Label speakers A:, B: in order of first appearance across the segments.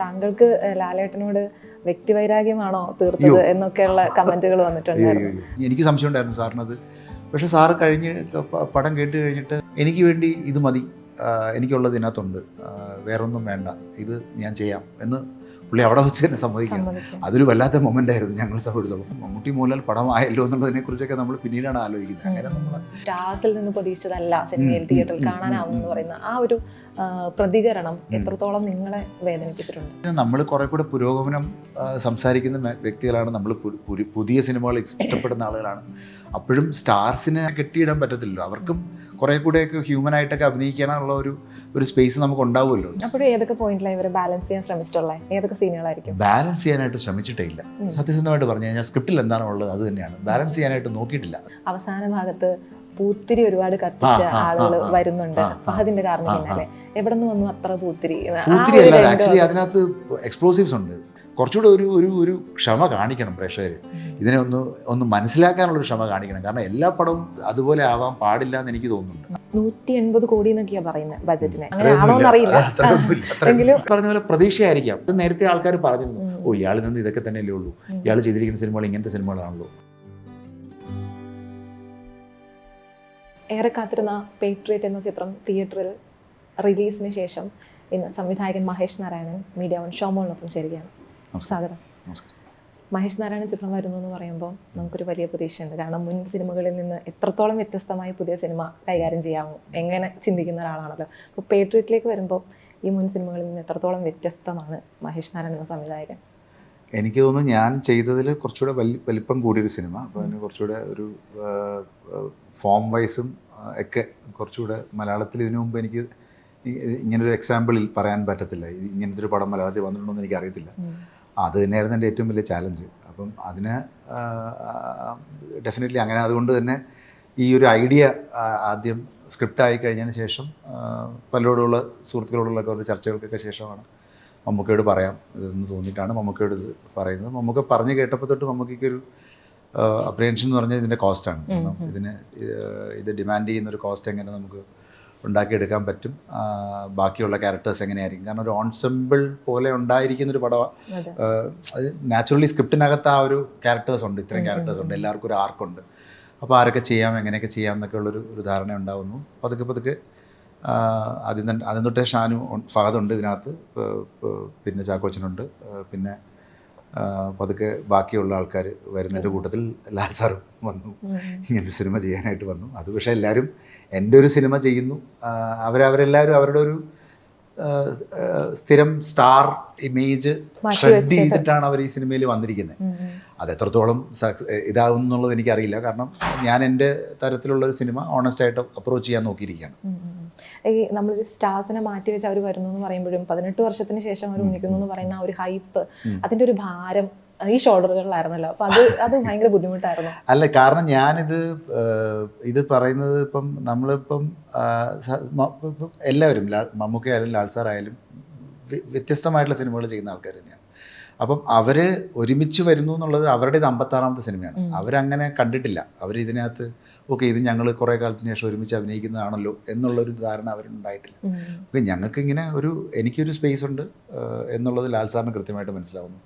A: താങ്കൾക്ക് ലാലേട്ടനോട് വ്യക്തിവൈരാഗ്യമാണോ തീർത്തത് എന്നൊക്കെയുള്ള കമന്റുകൾ വന്നിട്ടുണ്ടായിരുന്നു.
B: എനിക്ക് സംശയം ഉണ്ടായിരുന്നു സാറിനത്. പക്ഷെ സാറ് കഴിഞ്ഞ് പടം കേട്ട് കഴിഞ്ഞിട്ട് എനിക്ക് വേണ്ടി ഇത് മതി, എനിക്കുള്ളത് ഇതിനകത്തുണ്ട്, വേറൊന്നും വേണ്ട, ഇത് ഞാൻ ചെയ്യാം എന്ന് പുള്ളി അവിടെ വെച്ച് തന്നെ സമ്മതിക്കണം. അതൊരു വല്ലാത്ത മൊമെൻ്റ് ആയിരുന്നു ഞങ്ങൾ സംബന്ധിച്ചപ്പോൾ. മമ്മൂട്ടി മോഹൻലാൽ പടമായല്ലോ എന്നുള്ളതിനെ കുറിച്ചൊക്കെ നമ്മൾ പിന്നീടാണ് ആലോചിക്കുന്നത്. അങ്ങനെ നമ്മൾ
A: സ്റ്റാർസിൽ നിന്ന് പ്രതീക്ഷിച്ചതല്ല സിനിമയിൽ തിയേറ്ററിൽ കാണാനാവും എന്ന് പറയുന്ന ആ ഒരു പ്രതികരണം എത്രത്തോളം നിങ്ങളെ വേദനിപ്പിച്ചിട്ടുണ്ട്?
B: നമ്മൾ കുറെ കൂടെ പുരോഗമനം സംസാരിക്കുന്ന വ്യക്തികളാണ്. നമ്മൾ പുതിയ സിനിമകൾ ഇഷ്ടപ്പെടുന്ന ആളുകളാണ്. അപ്പോഴും സ്റ്റാർസിനെ കെട്ടിയിടാൻ പറ്റത്തില്ലല്ലോ. അവർക്കും കുറെ കൂടെയൊക്കെ ഹ്യൂമനായിട്ടൊക്കെ അഭിനയിക്കാനുള്ള ഒരു സ്പേസ് നമുക്ക് ഉണ്ടാവുമല്ലോ.
A: അപ്പോഴും ഏതൊക്കെ പോയിന്റിലാണ് ഇവർ ബാലൻസ് ചെയ്യാൻ ശ്രമിച്ചിട്ടുള്ളത്? ഏതൊക്കെ സീനുകളായിരിക്കും?
B: ബാലൻസ് ചെയ്യാനായിട്ട് ശ്രമിച്ചിട്ടേ ഇല്ല. സത്യസന്ധമായിട്ട് പറഞ്ഞു കഴിഞ്ഞാൽ സ്ക്രിപ്റ്റിൽ എന്താണോ ഉള്ളത് അത് തന്നെയാണ്. ബാലൻസ് ചെയ്യാനായിട്ട് നോക്കിയിട്ടില്ല.
A: അവസാന ഭാഗത്ത് പൂത്തിരി ഒരുപാട് കത്തിച്ച ആളുകൾ വരുന്നുണ്ട് ഫഹദിന്റെ കാരണം പിന്നാലെ. എവിടെ നിന്ന് വന്നു അത്ര പൂത്തിരി?
B: ആക്ച്വലി അതിനകത്ത് എക്സ്പ്ലോസീവ്സ് ഉണ്ട്. കുറച്ചുകൂടെ ഒരു ക്ഷമ കാണിക്കണം പ്രേക്ഷകർ. ഇതിനെ ഒന്ന് മനസ്സിലാക്കാനുള്ളൊരു ക്ഷമ കാണിക്കണം. കാരണം എല്ലാ പടവും അതുപോലെ ആവാൻ പാടില്ല എന്ന് എനിക്ക് തോന്നുന്നുണ്ട്.
A: 180 കോടി എന്നൊക്കെയാ പറയുന്നത് ബജറ്റിനെ. അങ്ങനെ ആണോന്ന് അറിയില്ല.
B: പറഞ്ഞ പോലെ പ്രതീക്ഷയായിരിക്കാം. അത് നേരത്തെ ആൾക്കാർ പറഞ്ഞിരുന്നു, ഓ ഇയാളിൽ നിന്ന് ഇതൊക്കെ തന്നെയല്ലേ ഉള്ളൂ, ഇയാൾ ചെയ്തിരിക്കുന്ന സിനിമകൾ ഇങ്ങനത്തെ സിനിമകളാണല്ലോ.
A: ഏറെ കാത്തിരുന്ന പേട്രിയറ്റ് എന്ന ചിത്രം തിയേറ്ററിൽ റിലീസിന് ശേഷം ഇന്ന് സംവിധായകൻ മഹേഷ് നാരായണൻ മീഡിയ വൺ ഷോമോളിനൊപ്പം ചേരുകയാണ്. സ്വാഗതം. മഹേഷ് നാരായണൻ ചിത്രം വരുന്നു എന്ന് പറയുമ്പോൾ നമുക്കൊരു വലിയ പ്രതീക്ഷയുണ്ട്. കാരണം മുൻ സിനിമകളിൽ നിന്ന് എത്രത്തോളം വ്യത്യസ്തമായി പുതിയ സിനിമ കൈകാര്യം ചെയ്യാമോ എങ്ങനെ ചിന്തിക്കുന്ന ഒരാളാണല്ലോ. അപ്പോൾ പേട്രിയറ്റിലേക്ക് വരുമ്പോൾ ഈ മുൻ സിനിമകളിൽ നിന്ന് എത്രത്തോളം വ്യത്യസ്തമാണ് മഹേഷ് നാരായണൻ എന്ന സംവിധായകൻ?
B: എനിക്ക് തോന്നുന്നു ഞാൻ ചെയ്തതിൽ കുറച്ചുകൂടെ വലിപ്പം കൂടിയൊരു സിനിമ. അപ്പോൾ അതിന് കുറച്ചുകൂടെ ഒരു ഫോം വൈസും ഒക്കെ കുറച്ചുകൂടെ മലയാളത്തിൽ ഇതിനു മുമ്പ് എനിക്ക് ഇങ്ങനൊരു എക്സാമ്പിളിൽ പറയാൻ പറ്റത്തില്ല. ഇങ്ങനത്തെ ഒരു പടം മലയാളത്തിൽ വന്നിട്ടുണ്ടോ എന്ന് എനിക്കറിയത്തില്ല. അത് തന്നെയായിരുന്നു എൻ്റെ ഏറ്റവും വലിയ ചാലഞ്ച്. അപ്പം അതിന് ഡെഫിനറ്റ്ലി അങ്ങനെ അതുകൊണ്ട് തന്നെ ഈ ഒരു ഐഡിയ ആദ്യം സ്ക്രിപ്റ്റ് ആയി കഴിഞ്ഞതിന് ശേഷം പലരോടുള്ള സുഹൃത്തുക്കളോടുള്ളൊക്കെ ഒരു ചർച്ചകൾക്കൊക്കെ ശേഷമാണ് മമ്മൂക്കയോട് പറയാം ഇതെന്ന് തോന്നിയിട്ടാണ് മമ്മൂക്കയോട് ഇത് പറയുന്നത്. മമ്മൂക്ക പറഞ്ഞു കേട്ടപ്പോൾ തൊട്ട് മമ്മൂക്കൊരു അപ്രിഹെൻഷൻ എന്ന് പറഞ്ഞാൽ ഇതിൻ്റെ കോസ്റ്റാണ്. കാരണം ഇത് ഡിമാൻഡ് ചെയ്യുന്നൊരു കോസ്റ്റ് എങ്ങനെ നമുക്ക് ഉണ്ടാക്കിയെടുക്കാൻ പറ്റും, ബാക്കിയുള്ള ക്യാരക്ടേഴ്സ് എങ്ങനെയായിരിക്കും. കാരണം ഒരു ഓൺസെമ്പിൾ പോലെ ഉണ്ടായിരിക്കുന്നൊരു പടമാണ്. നാച്ചുറലി സ്ക്രിപ്റ്റിനകത്ത് ആ ഒരു ക്യാരക്ടേഴ്സ് ഉണ്ട്, ഇത്രയും ക്യാരക്ടേഴ്സ് ഉണ്ട്, എല്ലാവർക്കും ഒരു ആർക്കുണ്ട്. അപ്പോൾ ആരൊക്കെ ചെയ്യാം, എങ്ങനെയൊക്കെ ചെയ്യാം എന്നൊക്കെ ഉള്ളൊരു ധാരണ ഉണ്ടാകുന്നു. പതുക്കെ ആദ്യം തൊട്ടേ ഷാനു ഫഹദുണ്ട് ഇതിനകത്ത്, പിന്നെ ചാക്കോച്ചനുണ്ട്, പിന്നെ പതുക്കെ ബാക്കിയുള്ള ആൾക്കാർ വരുന്നതിൻ്റെ കൂട്ടത്തിൽ ലാൽ സാറും വന്നു, ഇങ്ങനൊരു സിനിമ ചെയ്യാനായിട്ട് വന്നു. അത് പക്ഷേ എല്ലാവരും എൻ്റെ ഒരു സിനിമ ചെയ്യുന്നു, അവരെല്ലാവരും അവരുടെ ഒരു സ്ഥിരം സ്റ്റാർ ഇമേജ് ശ്രദ്ധ ചെയ്തിട്ടാണ് അവർ ഈ സിനിമയിൽ വന്നിരിക്കുന്നത്. അത് എത്രത്തോളം ഇതാകും എന്നുള്ളത് എനിക്കറിയില്ല. കാരണം ഞാൻ എൻ്റെ തരത്തിലുള്ളൊരു സിനിമ ഓണസ്റ്റായിട്ട് അപ്രോച്ച് ചെയ്യാൻ നോക്കിയിരിക്കുകയാണ്.
A: ഈ നമ്മളൊരു സ്റ്റാർസിനെ മാറ്റി വെച്ച് അവർ വരുന്നു എന്ന് പറയുമ്പോഴും 18 വർഷത്തിന് ശേഷം അവർ ഒന്നിക്കുന്നു എന്ന് പറയുന്ന ആ ഒരു ഹൈപ്പ്, അതിൻ്റെ ഒരു ഭാരം ഈ ഷോൾഡറുകളിലായിരുന്നല്ലോ. അപ്പം അത് ഭയങ്കര ബുദ്ധിമുട്ടായിരുന്നു.
B: അല്ല, കാരണം ഇത് പറയുന്നത് ഇപ്പം നമ്മളിപ്പം എല്ലാവരും മമ്മൂക്കയായാലും ലാൽ സാറായാലും വ്യത്യസ്തമായിട്ടുള്ള സിനിമകൾ ചെയ്യുന്ന ആൾക്കാർ തന്നെയാണ്. അപ്പം അവർ ഒരുമിച്ച് വരുന്നു എന്നുള്ളത് അവരുടെ 56ാമത്തെ സിനിമയാണ്. അവരങ്ങനെ കണ്ടിട്ടില്ല. ഇതിനകത്ത് ഓക്കെ ഇത് ഞങ്ങൾ കുറേ കാലത്തിന് ശേഷം ഒരുമിച്ച് അഭിനയിക്കുന്നതാണല്ലോ എന്നുള്ളൊരു ധാരണ അവരുണ്ടായിട്ടില്ല. അപ്പം ഞങ്ങൾക്കിങ്ങനെ എനിക്കൊരു സ്പേസ് ഉണ്ട് എന്നുള്ളത് ലാൽ സാറിന് കൃത്യമായിട്ട് മനസ്സിലാവുന്നു.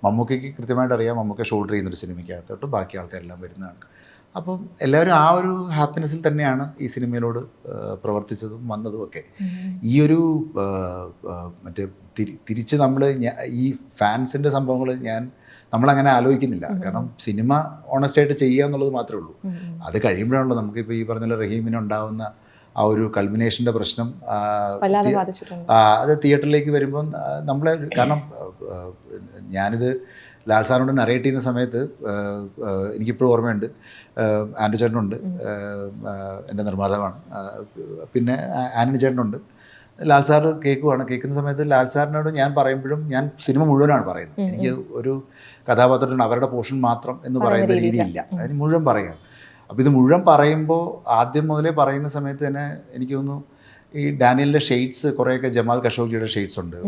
B: മമ്മൂക്കയ്ക്ക് കൃത്യമായിട്ട് അറിയാം മമ്മൂക്ക ഷോൾഡർ ചെയ്യുന്നൊരു സിനിമയ്ക്കകത്തോട്ട് ബാക്കി ആൾക്കാരെല്ലാം വരുന്നതാണ്. അപ്പം എല്ലാവരും ആ ഒരു ഹാപ്പിനെസ്സിൽ തന്നെയാണ് ഈ സിനിമയിലോട് പ്രവർത്തിച്ചതും വന്നതും ഒക്കെ. ഈ ഒരു തിരിച്ച് നമ്മൾ ഈ ഫാൻസിൻ്റെ സംഭവങ്ങൾ നമ്മളങ്ങനെ ആലോചിക്കുന്നില്ല. കാരണം സിനിമ ഓണസ്റ്റായിട്ട് ചെയ്യുക എന്നുള്ളത് മാത്രമേ ഉള്ളൂ. അത് കഴിയുമ്പോഴാണല്ലോ നമുക്കിപ്പോൾ ഈ പറഞ്ഞ റഹീമിനുണ്ടാവുന്ന ആ ഒരു കൾമിനേഷൻ്റെ പ്രശ്നം അത് തിയേറ്ററിലേക്ക് വരുമ്പം നമ്മളെ, കാരണം ഞാനിത് ലാൽ സാറിനോട് നറേറ്റ് ചെയ്യുന്ന സമയത്ത് എനിക്കിപ്പോഴും ഓർമ്മയുണ്ട്, ആൻഡ്രു ചേട്ടനുണ്ട്, എൻ്റെ നിർമ്മാതാവാണ്, പിന്നെ ആന്റണി ചേട്ടനുണ്ട്, ലാൽ സാർ കേൾക്കുന്ന സമയത്ത് ലാൽ സാറിനോട് ഞാൻ പറയുമ്പോഴും ഞാൻ സിനിമ മുഴുവനാണ് പറയുന്നത്. എനിക്ക് ഒരു കഥാപാത്രത്തിന് അവരുടെ പോർഷൻ മാത്രം എന്ന് പറയുന്ന രീതിയില്ല, അതിന് മുഴുവൻ പറയുകയാണ്. അപ്പോൾ ഇത് മുഴുവൻ പറയുമ്പോൾ ആദ്യം മുതലേ പറയുന്ന സമയത്ത് തന്നെ എനിക്ക് തോന്നുന്നു ഈ ഡാനിയലിൻ്റെ ഷെയ്ഡ്സ് കുറേയൊക്കെ ജമാൽ ഖഷോഗിയുടെ ഷെയ്ഡ്സ് ഉണ്ട്,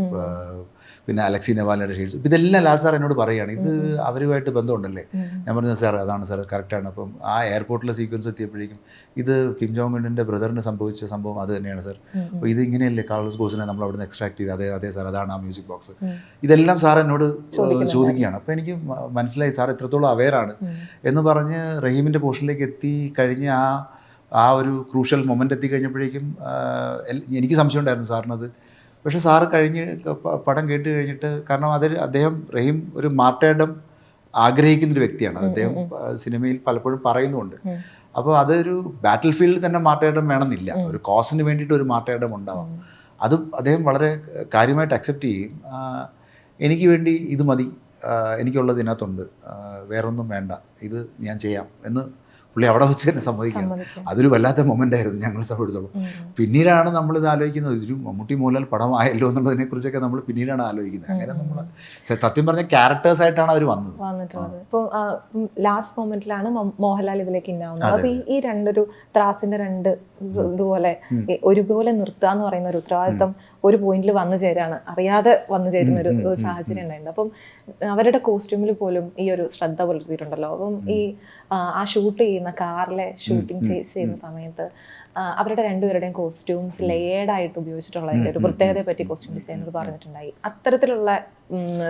B: പിന്നെ അലക്സി നവാലിയുടെ ഷെയ്ഡ്സ്. ഇപ്പം ഇതെല്ലാം ലാൽ സാർ എന്നോട് പറയുകയാണ്, ഇത് അവരുമായിട്ട് ബന്ധമുണ്ടല്ലേ? ഞാൻ പറഞ്ഞത് സാർ അതാണ് സാർ, കറക്റ്റാണ്. അപ്പം ആ എയർപോർട്ടിലെ സീക്വൻസ് എത്തിയപ്പോഴേക്കും ഇത് കിം ജോങ് ഉന്നിൻ്റെ ബ്രദറിന് സംഭവിച്ച സംഭവം അത് തന്നെയാണ് സാർ. അപ്പോൾ ഇത് ഇങ്ങനെയല്ലേ കാർലോസ് ഗോസിനെ നമ്മൾ അവിടെ നിന്ന് എക്സ്ട്രാക്ട് ചെയ്ത്, അതെ സാർ അതാണ് ആ മ്യൂസിക് ബോക്സ്. ഇതെല്ലാം സാർ എന്നോട് ചോദിക്കുകയാണ്. അപ്പോൾ എനിക്ക് മനസ്സിലായി സാർ എത്രത്തോളം അവെയറാണ് എന്ന് പറഞ്ഞ് റഹീമിൻ്റെ പോർഷനിലേക്ക് എത്തി കഴിഞ്ഞ് ആ ഒരു ക്രൂഷ്യൽ മൊമെൻ്റ് എത്തിക്കഴിഞ്ഞപ്പോഴേക്കും എനിക്ക് സംശയം ഉണ്ടായിരുന്നു സാറിനത്. പക്ഷേ സാറ് കഴിഞ്ഞ് പടം കേട്ട് കഴിഞ്ഞിട്ട്, കാരണം അദ്ദേഹം റഹീം ഒരു മാർട്ടേഡം ആഗ്രഹിക്കുന്നൊരു വ്യക്തിയാണ്. അദ്ദേഹം സിനിമയിൽ പലപ്പോഴും പറയുന്നുമുണ്ട്. അപ്പോൾ അതൊരു ബാറ്റിൽ ഫീൽഡിൽ തന്നെ മാർട്ടേഡം വേണമെന്നില്ല, ഒരു കോസിന് വേണ്ടിയിട്ട് ഒരു മാർട്ടേഡം ഉണ്ടാവാം. അത് അദ്ദേഹം വളരെ കാര്യമായിട്ട് അക്സെപ്റ്റ് ചെയ്യും. എനിക്ക് വേണ്ടി ഇത് മതി, എനിക്കുള്ളത് ഇതിനകത്തുണ്ട്, വേറൊന്നും വേണ്ട, ഇത് ഞാൻ ചെയ്യാം എന്ന് പുള്ളി അവിടെ വെച്ച് തന്നെ സമ്മതിക്കണം. അതൊരു വല്ലാത്ത മൊമെൻ്റ് ആയിരുന്നു ഞങ്ങൾ സംബന്ധിച്ചപ്പോൾ. പിന്നീടാണ് നമ്മളിത് ആലോചിക്കുന്നത്, ഇതൊരു മമ്മൂട്ടി മോഹൻലാൽ പടമായല്ലോ എന്നുള്ളതിനെക്കുറിച്ചൊക്കെ നമ്മൾ പിന്നീടാണ് ആലോചിക്കുന്നത്. അങ്ങനെ നമ്മൾ സത്യം പറഞ്ഞ ക്യാരക്ടേഴ്സായിട്ടാണ് അവർ വന്നിട്ടുള്ളത്.
A: ഇപ്പോൾ ലാസ്റ്റ് മൊമെന്റിലാണ് മോഹൻലാൽ ഇതിലേക്ക് ഇന്നാവുന്നത്. അപ്പോൾ ഈ രണ്ടൊരു ത്രാസിന്റെ രണ്ട് ഇതുപോലെ ഒരുപോലെ നിർത്തുക എന്ന് പറയുന്ന ഒരു ഉത്തരവാദിത്തം ഒരു പോയിന്റിൽ വന്നു ചേരാണ്, അറിയാതെ വന്നു ചേരുന്ന ഒരു സാഹചര്യം ഉണ്ടായിരുന്നു. അപ്പം അവരുടെ കോസ്റ്റ്യൂമിൽ പോലും ഈ ഒരു ശ്രദ്ധ പുലർത്തിയിട്ടുണ്ടല്ലോ. അപ്പം ആ ഷൂട്ട് ചെയ്യുന്ന കാറിലെ ഷൂട്ടിംഗ് ചെയ്യുന്ന സമയത്ത് അവരുടെ രണ്ടുപേരുടെയും കോസ്റ്റ്യൂംസ് ലെയേർഡായിട്ട് ഉപയോഗിച്ചിട്ടുള്ളതിൻ്റെ ഒരു പ്രത്യേകതയെ പറ്റി കോസ്റ്റ്യൂം ഡിസൈനർ പറഞ്ഞിട്ടുണ്ടായി. അത്തരത്തിലുള്ള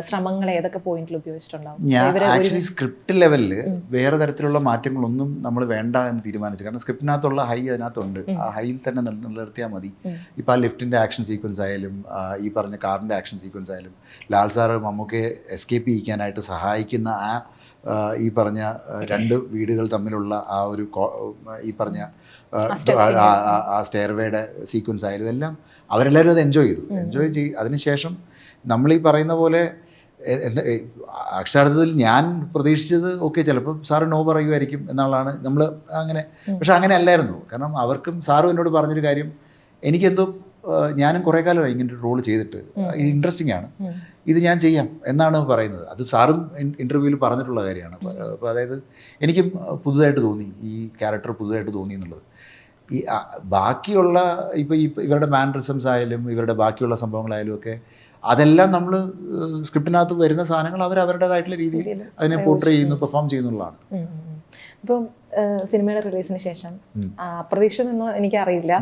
A: ശ്രമങ്ങൾ ഏതൊക്കെ പോയിന്റിൽ ഉപയോഗിച്ചിട്ടുണ്ടാവും?
B: ഞാൻ ആക്ച്വലി സ്ക്രിപ്റ്റ് ലെവലിൽ വേറെ തരത്തിലുള്ള മാറ്റങ്ങളൊന്നും നമ്മൾ വേണ്ട എന്ന് തീരുമാനിച്ചു. കാരണം സ്ക്രിപ്റ്റിനകത്തുള്ള ഹൈ അതിനകത്തുണ്ട്, ആ ഹൈയിൽ തന്നെ നിലനിർത്തിയാൽ മതി. ഇപ്പോൾ ആ ലിഫ്റ്റിൻ്റെ ആക്ഷൻ സീക്വൻസ് ആയാലും ഈ പറഞ്ഞ കാറിൻ്റെ ആക്ഷൻ സീക്വൻസ് ആയാലും ലാൽ സാറ് മമ്മൂക്കെ എസ്കേപ്പ് ചെയ്യിക്കാനായിട്ട് സഹായിക്കുന്ന ഈ പറഞ്ഞ രണ്ട് വീടുകൾ തമ്മിലുള്ള ആ ഒരു ഈ പറഞ്ഞ ആ സ്റ്റെയർവേയുടെ സീക്വൻസ് ആയാലും എല്ലാം അവരെല്ലാവരും അത് എൻജോയ് ചെയ്തു. അതിനുശേഷം നമ്മൾ ഈ പറയുന്ന പോലെ അക്ഷരാർത്ഥത്തിൽ ഞാൻ പ്രതീക്ഷിച്ചത് ഓക്കെ ചിലപ്പോൾ സാറ് നോ പറയുമായിരിക്കും എന്നുള്ളതാണ് നമ്മൾ അങ്ങനെ. പക്ഷെ അങ്ങനെ അല്ലായിരുന്നു. കാരണം അവർക്കും സാറും എന്നോട് പറഞ്ഞൊരു കാര്യം, എനിക്കെന്തോ ഞാനും കുറേ കാലമായി ഇങ്ങനൊരു റോൾ ചെയ്തിട്ട്, ഇത് ഇൻട്രസ്റ്റിംഗ് ആണ്, ഇത് ഞാൻ ചെയ്യാം എന്നാണ് പറയുന്നത്. അത് സാറും ഇൻ്റർവ്യൂവിൽ പറഞ്ഞിട്ടുള്ള കാര്യമാണ്. അപ്പോൾ അതായത് എനിക്കും പുതുതായിട്ട് തോന്നി, ഈ ക്യാരക്ടർ പുതുതായിട്ട് തോന്നി എന്നുള്ളത്. ഈ ബാക്കിയുള്ള ഇപ്പോൾ ഇവരുടെ മാനറിസംസ് ആയാലും ഇവരുടെ ബാക്കിയുള്ള സംഭവങ്ങളായാലും ഒക്കെ അതെല്ലാം നമ്മൾ സ്ക്രിപ്റ്റിനകത്ത് വരുന്ന സാധനങ്ങൾ അവരവരുടേതായിട്ടുള്ള രീതിയിൽ അതിനെ പോർട്രേ ചെയ്യുന്നു, പെർഫോം ചെയ്യുന്നുള്ളതാണ്.
A: ഇപ്പം സിനിമയുടെ റിലീസിന് ശേഷം അപ്രതീക്ഷിതമെന്നോ എനിക്കറിയില്ല,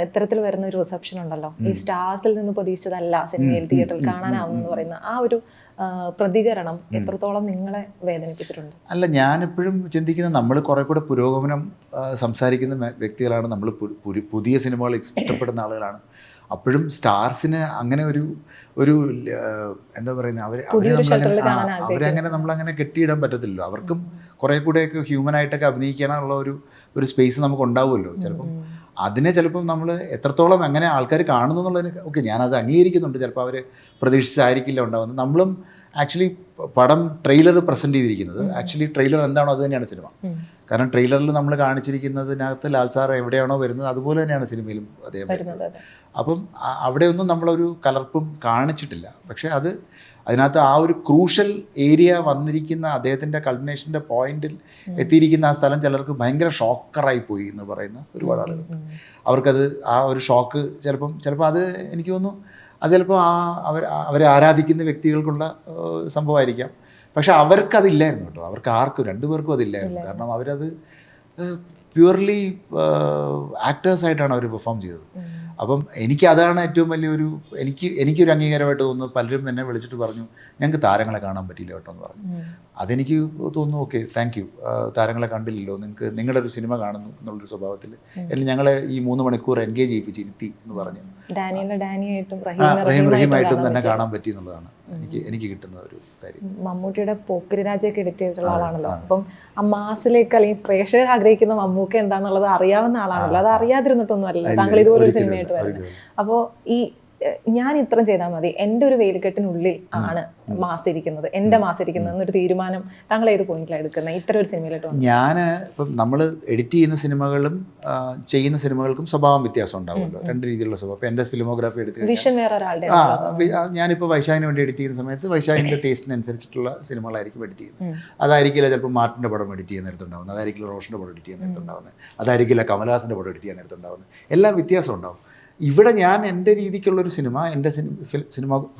A: ഇത്തരത്തിൽ വരുന്ന ഒരു റിസപ്ഷൻ ഉണ്ടല്ലോ, ഈ സ്റ്റാർസിൽ നിന്ന് പ്രതീക്ഷിച്ചതല്ല സിനിമയിൽ തിയേറ്ററിൽ കാണാനാവുന്നെന്ന് പറയുന്ന ആ ഒരു പ്രതികരണം എത്രത്തോളം നിങ്ങളെ വേദനിപ്പിച്ചിട്ടുണ്ട്?
B: അല്ല, ഞാനെപ്പോഴും ചിന്തിക്കുന്നത് നമ്മൾ കുറെ കൂടെ പുരോഗമനം സംസാരിക്കുന്ന വ്യക്തികളാണ്, നമ്മൾ പുതിയ സിനിമകൾ ഇഷ്ടപ്പെടുന്ന ആളുകളാണ്. അപ്പോഴും സ്റ്റാർസിന് അങ്ങനെ ഒരു എന്താ പറയുന്നത്, അവരങ്ങനെ നമ്മളങ്ങനെ കെട്ടിയിടാൻ പറ്റത്തില്ലല്ലോ. അവർക്കും കുറേ കൂടെയൊക്കെ ഹ്യൂമനായിട്ടൊക്കെ അഭിനയിക്കാനുള്ള ഒരു സ്പേസ് നമുക്ക് ഉണ്ടാവുമല്ലോ. ചിലപ്പം അതിനെ ചിലപ്പം നമ്മൾ എത്രത്തോളം എങ്ങനെ ആൾക്കാർ കാണുന്നു എന്നുള്ളതിന് ഓക്കെ ഞാനത് അംഗീകരിക്കുന്നുണ്ട്. ചിലപ്പോൾ അവർ പ്രതീക്ഷിച്ചായിരിക്കില്ല ഉണ്ടാവുന്നത്. നമ്മളും ആക്ച്വലി പടം ട്രെയിലർ പ്രസൻറ്റ് ചെയ്തിരിക്കുന്നത്, ആക്ച്വലി ട്രെയിലർ എന്താണോ അത് തന്നെയാണ് സിനിമ. കാരണം ട്രെയിലറിൽ നമ്മൾ കാണിച്ചിരിക്കുന്നതിനകത്ത് ലാൽ സാർ എവിടെയാണോ വരുന്നത് അതുപോലെ തന്നെയാണ് സിനിമയിലും അദ്ദേഹം വരുന്നത്. അപ്പം അവിടെയൊന്നും നമ്മളൊരു കലർപ്പും കാണിച്ചിട്ടില്ല. പക്ഷേ അതിനകത്ത് ആ ഒരു ക്രൂഷ്യൽ ഏരിയ വന്നിരിക്കുന്ന അദ്ദേഹത്തിൻ്റെ കൾമിനേഷൻ്റെ പോയിന്റിൽ എത്തിയിരിക്കുന്ന ആ സ്ഥലം ചിലർക്ക് ഭയങ്കര ഷോക്കറായി പോയി എന്ന് പറയുന്ന ഒരുപാട് ആളുകൾ. അവർക്കത് ആ ഒരു ഷോക്ക് ചിലപ്പോൾ അത് എനിക്ക് തോന്നുന്നു അത് ചിലപ്പോൾ അവരെ ആരാധിക്കുന്ന വ്യക്തികൾക്കുള്ള സംഭവമായിരിക്കാം. പക്ഷെ അവർക്കതില്ലായിരുന്നു കേട്ടോ. അവർക്ക് ആർക്കും രണ്ടുപേർക്കും അതില്ലായിരുന്നു. കാരണം അവരത് പ്യുവർലി ആക്ടേഴ്സായിട്ടാണ് അവർ പെർഫോം ചെയ്തത്. അപ്പം അതാണ് ഏറ്റവും വലിയൊരു എനിക്കൊരു അംഗീകാരമായിട്ട് തോന്നുന്നു. പലരും എന്നെ വിളിച്ചിട്ട് പറഞ്ഞു ഞങ്ങൾക്ക് താരങ്ങളെ കാണാൻ പറ്റിയില്ല കേട്ടോ എന്ന് പറഞ്ഞു. അതെനിക്ക് തോന്നുന്നു ഓക്കെ താങ്ക് യു, താരങ്ങളെ കണ്ടില്ലല്ലോ, നിങ്ങളുടെ ഒരു സിനിമ കാണുന്നു എന്നുള്ളൊരു സ്വഭാവത്തിൽ അല്ലെങ്കിൽ ഞങ്ങളെ ഈ 3 മണിക്കൂർ എൻഗേജ് ചെയ്യിപ്പിച്ചിരുത്തി എന്ന് പറഞ്ഞു. റഹീമായിട്ടും തന്നെ കാണാൻ പറ്റി എന്നുള്ളതാണ് എനിക്ക് കിട്ടുന്ന ഒരു കാര്യം.
A: മമ്മൂട്ടിയുടെ പോക്കിരി രാജയൊക്കെ എഡിറ്റ് ചെയ്തിട്ടുള്ള ആളാണല്ലോ. അപ്പം ആ മാസിലേക്ക് അല്ലെങ്കിൽ പ്രേക്ഷകർ ആഗ്രഹിക്കുന്ന മമ്മൂക്ക എന്താണെന്നുള്ളത് അറിയാവുന്ന ആളാണല്ലോ. അത് അറിയാതിരുന്നിട്ടൊന്നും അല്ല താങ്കൾ ഇതുപോലൊരു സിനിമയായിട്ട് വരുന്നത്. അപ്പോൾ ഞാൻ ഇത്രയും ചെയ്താൽ മതി, എൻ്റെ ഒരു വേലിക്കെട്ടിനുള്ളിൽ ആണ് മാസിരിക്കുന്നത്, എൻ്റെ മാസിരിക്കുന്നത് എന്നൊരു തീരുമാനം താങ്കൾ ഏത് പോയിന്റിലാണ് എടുക്കുന്നത് ഇത്ര ഒരു സിനിമയിലോട്ട്?
B: ഞാൻ ഇപ്പം നമ്മൾ എഡിറ്റ് ചെയ്യുന്ന സിനിമകളും ചെയ്യുന്ന സിനിമകൾക്കും സ്വഭാവം വ്യത്യാസം ഉണ്ടാവുമല്ലോ, രണ്ട് രീതിയിലുള്ള സ്വഭാവം. ഇപ്പം എൻ്റെ ഫിലിമോഗ്രാഫി എടുത്ത്
A: വിഷൻ വേറെ ഒരാളുടെ
B: ഞാനിപ്പോൾ വൈശാഖിന് വേണ്ടി എഡിറ്റ് ചെയ്യുന്ന സമയത്ത് വൈശാഖിൻ്റെ ടേസ്റ്റിനനുസരിച്ചിട്ടുള്ള സിനിമകളായിരിക്കും എഡിറ്റ് ചെയ്യുന്നത്. അതായിരിക്കില്ല ചിലപ്പോൾ മാർട്ടിൻ്റെ പടം എഡിറ്റ് ചെയ്യാൻ നേരത്തുണ്ടാവുന്നത്, അതായിരിക്കില്ല റോഷൻ്റെ പടം എഡിറ്റ് ചെയ്യാൻ നേരത്തുണ്ടാവുന്നത്, അതായിരിക്കില്ല കമലഹാസൻ്റെ പടം എഡിറ്റ് ചെയ്യാൻ നേരത്തുണ്ടാവുന്നത്. എല്ലാം വ്യത്യാസം ഉണ്ടാവും. ഇവിടെ ഞാൻ എൻ്റെ രീതിക്കുള്ളൊരു സിനിമ, എൻ്റെ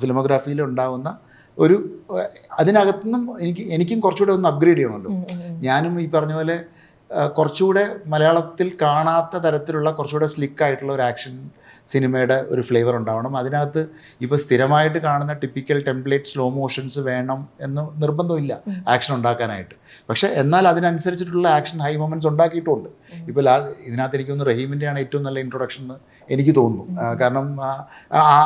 B: ഫിലിമോഗ്രാഫിയിൽ ഉണ്ടാവുന്ന ഒരു അതിനകത്തുനിന്നും എനിക്കും കുറച്ചുകൂടെ ഒന്ന് അപ്ഗ്രേഡ് ചെയ്യണമല്ലോ. ഞാനും ഈ പറഞ്ഞ പോലെ കുറച്ചുകൂടെ മലയാളത്തിൽ കാണാത്ത തരത്തിലുള്ള കുറച്ചുകൂടെ സ്ലിക്കായിട്ടുള്ള ഒരു ആക്ഷൻ സിനിമയുടെ ഒരു ഫ്ലേവർ ഉണ്ടാവണം. അതിനകത്ത് ഇപ്പോൾ സ്ഥിരമായിട്ട് കാണുന്ന ടിപ്പിക്കൽ ടെംപ്ലേറ്റ് സ്ലോ മോഷൻസ് വേണം എന്ന് നിർബന്ധമില്ല ആക്ഷൻ ഉണ്ടാക്കാനായിട്ട്. പക്ഷേ എന്നാൽ അതിനനുസരിച്ചിട്ടുള്ള ആക്ഷൻ ഹൈ മൊമെൻറ്റ്സ് ഉണ്ടാക്കിയിട്ടുമുണ്ട്. ഇപ്പോൾ ഇതിനകത്ത് എനിക്കൊന്ന് റഹീമിൻ്റെയാണ് ഏറ്റവും നല്ല ഇൻട്രൊഡക്ഷൻ എന്ന് എനിക്ക് തോന്നുന്നു. കാരണം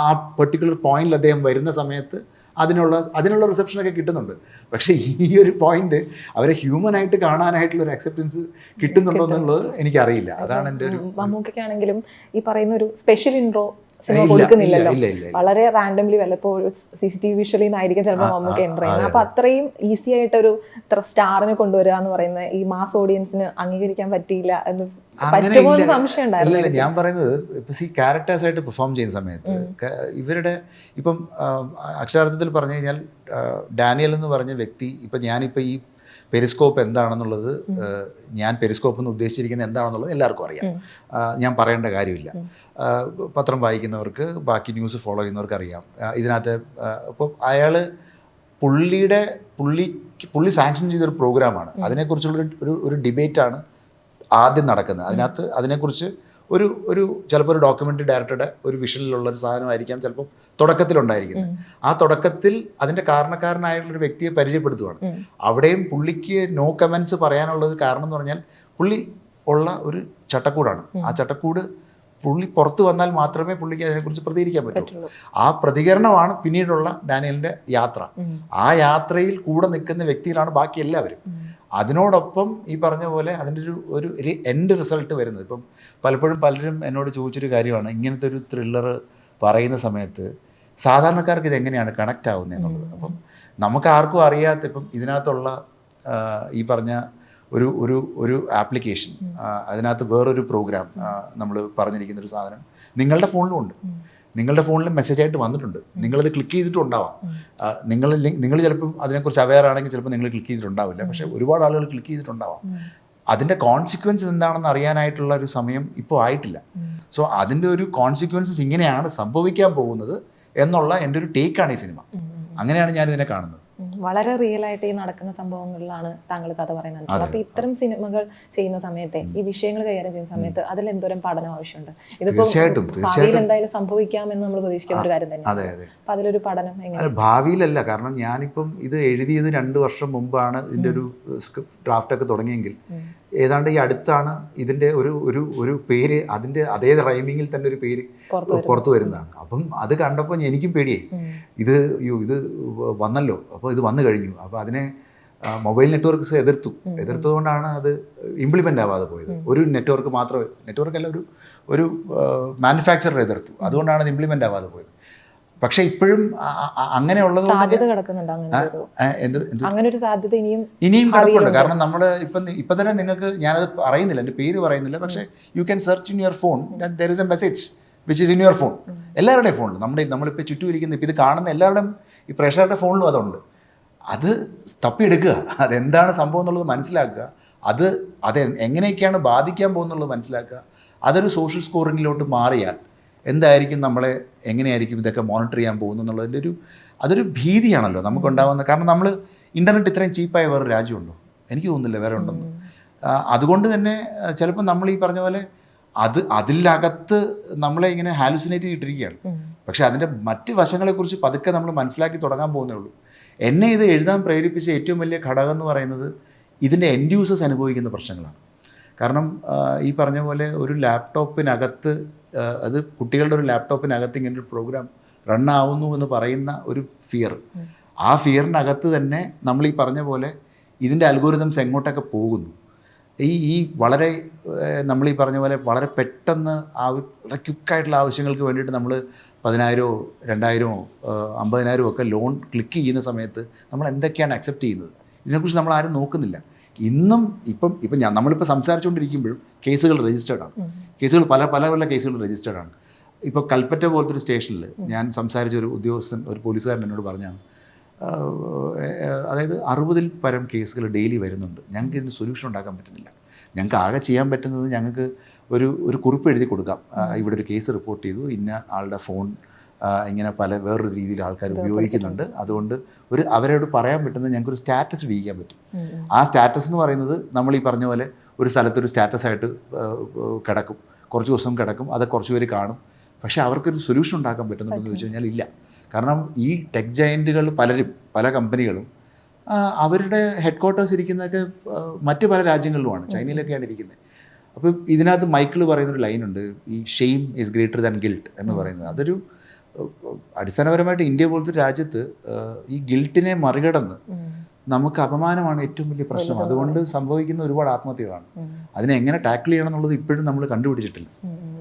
B: ആ പെർട്ടിക്കുലർ പോയിന്റിൽ അദ്ദേഹം വരുന്ന സമയത്ത് അതിനുള്ള റിസപ്ഷനൊക്കെ കിട്ടുന്നുണ്ട്. പക്ഷേ ഈ ഒരു പോയിന്റ് അവരെ ഹ്യൂമനായിട്ട് കാണാനായിട്ടുള്ള ഒരു അക്സെപ്റ്റൻസ് കിട്ടുന്നുണ്ടോ എന്നുള്ളത് എനിക്കറിയില്ല. അതാണ് എൻ്റെ ഒരു
A: മമ്മൂക്കയ്ക്കാണെങ്കിലും ഈ പറയുന്ന ഒരു സ്പെഷ്യൽ ഇൻട്രോ സിനിമ കൊടുക്കുന്നില്ലല്ലോ. വളരെ റാൻഡംലി വല്ലപ്പോൾ ഒരു CCTV വിഷ്വലിൽ നിന്നായിരിക്കും ചിലപ്പോൾ മമ്മൂക്ക എൻ്റർ ചെയ്യുന്നത്. അപ്പൊ അത്രയും ഈസി ആയിട്ടൊരു സ്റ്റാറിനെ കൊണ്ടുവരിക എന്ന് പറയുന്നത് ഈ മാസ് ഓഡിയൻസിന് അംഗീകരിക്കാൻ പറ്റിയില്ല എന്ന് പറ്റുമോ എന്ന് സംശയം ഉണ്ടായിരുന്നു.
B: ഞാൻ പറയുന്നത് ഇപ്പം ക്യാരക്ടേഴ്സ് ആയിട്ട് പെർഫോം ചെയ്യുന്ന സമയത്ത് ഇവരുടെ ഇപ്പം അക്ഷരാർത്ഥത്തിൽ പറഞ്ഞു കഴിഞ്ഞാൽ ഡാനിയൽ എന്ന് പറഞ്ഞ വ്യക്തി ഇപ്പം ഞാനിപ്പോൾ ഈ പെരിസ്കോപ്പ് എന്താണെന്നുള്ളത് ഞാൻ പെരിസ്കോപ്പ് എന്ന് ഉദ്ദേശിച്ചിരിക്കുന്നത് എന്താണെന്നുള്ളത് എല്ലാവർക്കും അറിയാം. ഞാൻ പറയേണ്ട കാര്യമില്ല. പത്രം വായിക്കുന്നവർക്ക് ബാക്കി ന്യൂസ് ഫോളോ ചെയ്യുന്നവർക്ക് അറിയാം. ഇതിനകത്ത് അപ്പോൾ പുള്ളി സാങ്ഷൻ ചെയ്തൊരു പ്രോഗ്രാമാണ്. അതിനെക്കുറിച്ചുള്ള ഒരു ഡിബേറ്റാണ് ആദ്യം നടക്കുന്നത്. അതിനെക്കുറിച്ച് ഒരു ചിലപ്പോൾ ഒരു ഡോക്യുമെൻ്ററി ഡയറക്ടറുടെ ഒരു വിഷനിലുള്ളൊരു സാധനമായിരിക്കാം ചിലപ്പോൾ തുടക്കത്തിലുണ്ടായിരിക്കുന്നത്. ആ തുടക്കത്തിൽ അതിൻ്റെ കാരണക്കാരനായിട്ടുള്ളൊരു വ്യക്തിയെ പരിചയപ്പെടുത്തുകയാണ്. അവിടെയും പുള്ളിക്ക് നോ കമൻസ് പറയാനുള്ളത് കാരണം എന്ന് പറഞ്ഞാൽ പുള്ളി ഉള്ള ഒരു ചട്ടക്കൂടാണ്. ആ ചട്ടക്കൂട് പുള്ളി പുറത്തു വന്നാൽ മാത്രമേ പുള്ളിക്ക് അതിനെക്കുറിച്ച് പ്രതികരിക്കാൻ പറ്റുള്ളൂ. ആ പ്രതികരണമാണ് പിന്നീടുള്ള ഡാനിയലിൻ്റെ യാത്ര. ആ യാത്രയിൽ കൂടെ നിൽക്കുന്ന വ്യക്തികളാണ് ബാക്കി എല്ലാവരും. അതിനോടൊപ്പം ഈ പറഞ്ഞ പോലെ അതിൻ്റെ ഒരു എൻഡ് റിസൾട്ട് വരുന്നത്. ഇപ്പം പലപ്പോഴും പലരും എന്നോട് ചോദിച്ചൊരു കാര്യമാണ്, ഇങ്ങനത്തെ ഒരു ത്രില്ലർ പറയുന്ന സമയത്ത് സാധാരണക്കാർക്ക് ഇതെങ്ങനെയാണ് കണക്റ്റ് ആവുന്നത് എന്നുള്ളത്. അപ്പം നമുക്ക് ആർക്കും അറിയാത്ത ഇപ്പം ഇതിനകത്തുള്ള ഈ പറഞ്ഞ ഒരു ആപ്ലിക്കേഷൻ, അതിനകത്ത് വേറൊരു പ്രോഗ്രാം നമ്മൾ പറഞ്ഞിരിക്കുന്നൊരു സാധനം നിങ്ങളുടെ ഫോണിലും ഉണ്ട്. നിങ്ങളുടെ ഫോണിൽ മെസ്സേജായിട്ട് വന്നിട്ടുണ്ട്. നിങ്ങളത് ക്ലിക്ക് ചെയ്തിട്ടുണ്ടാവാം. നിങ്ങൾ ചിലപ്പോൾ അതിനെക്കുറിച്ച് അവെയർ ആണെങ്കിൽ ചിലപ്പോൾ നിങ്ങൾ ക്ലിക്ക് ചെയ്തിട്ടുണ്ടാവില്ല. പക്ഷേ ഒരുപാട് ആളുകൾ ക്ലിക്ക് ചെയ്തിട്ടുണ്ടാവാം. അതിൻ്റെ കോൺസിക്വൻസസ് എന്താണെന്ന് അറിയാനായിട്ടുള്ള ഒരു സമയം ഇപ്പോൾ ആയിട്ടില്ല. സോ അതിൻ്റെ ഒരു കോൺസിക്വൻസസ് ഇങ്ങനെയാണ് സംഭവിക്കാൻ പോകുന്നത് എന്നുള്ള എൻ്റെ ഒരു ടേക്കാണ് ഈ സിനിമ. അങ്ങനെയാണ് ഞാൻ ഇതിനെ കാണുന്നത്.
A: വളരെ റിയൽ ആയിട്ട് ഈ നടക്കുന്ന സംഭവങ്ങളിലാണ് താങ്കൾ കഥ പറയുന്നത്. അപ്പൊ ഇത്തരം സിനിമകൾ ചെയ്യുന്ന സമയത്തെ ഈ വിഷയങ്ങൾ കൈകാര്യം ചെയ്യുന്ന സമയത്ത് അതിൽ എന്തോരം പഠനം ആവശ്യമുണ്ട്? ഇതിപ്പോ ഭാവിയിൽ എന്തായാലും സംഭവിക്കാമെന്ന് നമ്മൾ പ്രതീക്ഷിക്കുന്ന ഒരു കാര്യം തന്നെ. അപ്പൊ അതിലൊരു പഠനം എങ്ങനെ?
B: ഭാവിയിലല്ല, കാരണം ഞാനിപ്പം ഇത് എഴുതിയത് 2 വർഷം മുമ്പാണ് ഇതിന്റെ ഒരു ഡ്രാഫ്റ്റ് ഒക്കെ തുടങ്ങിയെങ്കിൽ ഏതാണ്ട് ഈ അടുത്താണ് ഇതിന്റെ ഒരു പേര് അതിന്റെ അതേ റൈമിങ്ങിൽ തന്നെ ഒരു പേര് പുറത്തു വരുന്നതാണ്. അപ്പം അത് കണ്ടപ്പോൾ എനിക്കും പേടിയായി. ഇത് വന്നല്ലോ, അപ്പോൾ ഇത് വന്നു കഴിഞ്ഞു. അപ്പോൾ അതിനെ മൊബൈൽ നെറ്റ്വർക്ക്സ് എതിർത്തതുകൊണ്ടാണ് അത് ഇംപ്ലിമെൻ്റ് ആവാതെ പോയത്. ഒരു നെറ്റ്വർക്ക് മാത്രമേ, നെറ്റ്വർക്കല്ല, ഒരു മാനുഫാക്ചറർ എതിർത്തു. അതുകൊണ്ടാണ് അത് ഇംപ്ലിമെൻ്റ് ആവാതെ പോയത്. പക്ഷെ ഇപ്പോഴും അങ്ങനെയുള്ളത് ഇനിയും കിടപ്പുണ്ട്. കാരണം നമ്മൾ ഇപ്പം തന്നെ നിങ്ങൾക്ക് ഞാനത് പറയുന്നില്ല, എൻ്റെ പേര് പറയുന്നില്ല, പക്ഷേ you can search in your phone that there is A message which is in your phone. എല്ലാവരുടെയും ഫോണിൽ നമ്മളിപ്പോൾ ചുറ്റും ഇരിക്കുന്ന ഇപ്പം ഇത് കാണുന്ന എല്ലാവരുടെയും ഈ പ്രേക്ഷകരുടെ ഫോണിലും അതുണ്ട്. അത് തപ്പിയെടുക്കുക, അതെന്താണ് സംഭവം എന്നുള്ളത് മനസ്സിലാക്കുക, അത് എങ്ങനെയൊക്കെയാണ് ബാധിക്കാൻ പോകുന്നുള്ളത് മനസ്സിലാക്കുക. അതൊരു സോഷ്യൽ സ്കോറിങ്ങിലോട്ട് മാറിയാൽ എന്തായിരിക്കും, നമ്മളെ എങ്ങനെയായിരിക്കും ഇതൊക്കെ മോണിറ്റർ ചെയ്യാൻ പോകുന്നു എന്നുള്ളതിൻ്റെ അതൊരു ഭീതിയാണല്ലോ നമുക്കുണ്ടാകുന്നത്. കാരണം നമ്മൾ ഇൻ്റർനെറ്റ് ഇത്രയും ചീപ്പായ വേറെ രാജ്യമുണ്ടോ? എനിക്ക് തോന്നുന്നില്ല വേറെ ഉണ്ടെന്ന്. അതുകൊണ്ട് തന്നെ ചിലപ്പോൾ നമ്മൾ ഈ പറഞ്ഞ പോലെ അതിലകത്ത് നമ്മളെ ഇങ്ങനെ ഹാലുസിനേറ്റ് ചെയ്തിട്ടിരിക്കുകയാണ്. പക്ഷേ അതിൻ്റെ മറ്റ് വശങ്ങളെക്കുറിച്ച് പതുക്കെ നമ്മൾ മനസ്സിലാക്കി തുടങ്ങാൻ പോകുന്നേ ഉള്ളൂ. എന്നെ ഇത് എഴുതാൻ പ്രേരിപ്പിച്ച ഏറ്റവും വലിയ ഘടകം എന്ന് പറയുന്നത് ഇതിൻ്റെ എൻഡ് യൂസേഴ്സ് അനുഭവിക്കുന്ന പ്രശ്നങ്ങളാണ്. കാരണം ഈ പറഞ്ഞ പോലെ ഒരു ലാപ്ടോപ്പിനകത്ത്, അത് കുട്ടികളുടെ ഒരു ലാപ്ടോപ്പിനകത്ത് ഇങ്ങനൊരു പ്രോഗ്രാം റണ്ണാവുന്നു എന്ന് പറയുന്ന ഒരു ഫിയർ, ആ ഫിയറിനകത്ത് തന്നെ നമ്മൾ ഈ പറഞ്ഞ പോലെ ഇതിൻ്റെ അൽഗോരിതംസ് എങ്ങോട്ടൊക്കെ പോകുന്നു. ഈ വളരെ നമ്മൾ ഈ പറഞ്ഞ പോലെ വളരെ പെട്ടെന്ന് വളരെ ക്വിക്കായിട്ടുള്ള ആവശ്യങ്ങൾക്ക് വേണ്ടിയിട്ട് നമ്മൾ 10,000, 2,000, 50,000 ഒക്കെ ലോൺ ക്ലിക്ക് ചെയ്യുന്ന സമയത്ത് നമ്മൾ എന്തൊക്കെയാണ് അക്സെപ്റ്റ് ചെയ്യുന്നത്, ഇതിനെക്കുറിച്ച് നമ്മൾ ആരും നോക്കുന്നില്ല. ഇപ്പം നമ്മളിപ്പോൾ സംസാരിച്ചുകൊണ്ടിരിക്കുമ്പോഴും കേസുകൾ രജിസ്റ്റേർഡാണ്. കേസുകൾ പല കേസുകൾ രജിസ്റ്റേർഡാണ്. ഇപ്പോൾ കൽപ്പറ്റ പോലത്തെ ഒരു സ്റ്റേഷനിൽ ഞാൻ സംസാരിച്ച ഒരു ഉദ്യോഗസ്ഥൻ, ഒരു പോലീസുകാരൻ എന്നോട് പറഞ്ഞാണ്, അതായത് 60-ൽ പരം കേസുകൾ ഡെയിലി വരുന്നുണ്ട്, ഞങ്ങൾക്ക് ഇതിന് സൊല്യൂഷൻ ഉണ്ടാക്കാൻ പറ്റുന്നില്ല. ഞങ്ങൾക്ക് ആകെ ചെയ്യാൻ പറ്റുന്നത് ഞങ്ങൾക്ക് ഒരു കുറിപ്പ് എഴുതി കൊടുക്കാം. ഇവിടെ ഒരു കേസ് റിപ്പോർട്ട് ചെയ്തു, ഇന്ന ആളുടെ ഫോൺ ഇങ്ങനെ വേറൊരു രീതിയിൽ ആൾക്കാർ ഉപയോഗിക്കുന്നുണ്ട്, അതുകൊണ്ട് അവരോട് പറയാൻ പറ്റുന്ന ഞങ്ങൾക്കൊരു സ്റ്റാറ്റസ് ഇടിയിക്കാൻ പറ്റും. ആ സ്റ്റാറ്റസ് എന്ന് പറയുന്നത് നമ്മൾ ഈ പറഞ്ഞ പോലെ ഒരു സ്ഥലത്തൊരു സ്റ്റാറ്റസായിട്ട് കിടക്കും, കുറച്ച് ദിവസം കിടക്കും, അത് കുറച്ച് പേര് കാണും. പക്ഷേ അവർക്കൊരു സൊല്യൂഷൻ ഉണ്ടാക്കാൻ പറ്റുന്നുണ്ടെന്ന് ചോദിച്ചു കഴിഞ്ഞാൽ ഇല്ല. കാരണം ഈ ടെക് ജയൻറ്റുകൾ പല കമ്പനികളും അവരുടെ ഹെഡ് ക്വാർട്ടേഴ്സ് ഇരിക്കുന്നതൊക്കെ മറ്റ് പല രാജ്യങ്ങളിലുമാണ്, ചൈനയിലൊക്കെയാണ് ഇരിക്കുന്നത്. അപ്പോൾ ഇതിനകത്ത് മൈക്കിൾ പറയുന്നൊരു ലൈനുണ്ട്, ഈ shame is greater than guilt എന്ന് പറയുന്നത്. അതൊരു അടിസ്ഥാനപരമായിട്ട് ഇന്ത്യ പോലത്തെ രാജ്യത്ത് ഈ ഗിൽട്ടിനെ മറികടന്ന് നമുക്ക് അപമാനമാണ് ഏറ്റവും വലിയ പ്രശ്നം. അതുകൊണ്ട് സംഭവിക്കുന്ന ഒരുപാട് ആത്മഹത്യകളാണ്. അതിനെ എങ്ങനെ ടാക്കിൾ ചെയ്യണം എന്നുള്ളത് ഇപ്പോഴും നമ്മൾ കണ്ടുപിടിച്ചിട്ടില്ല.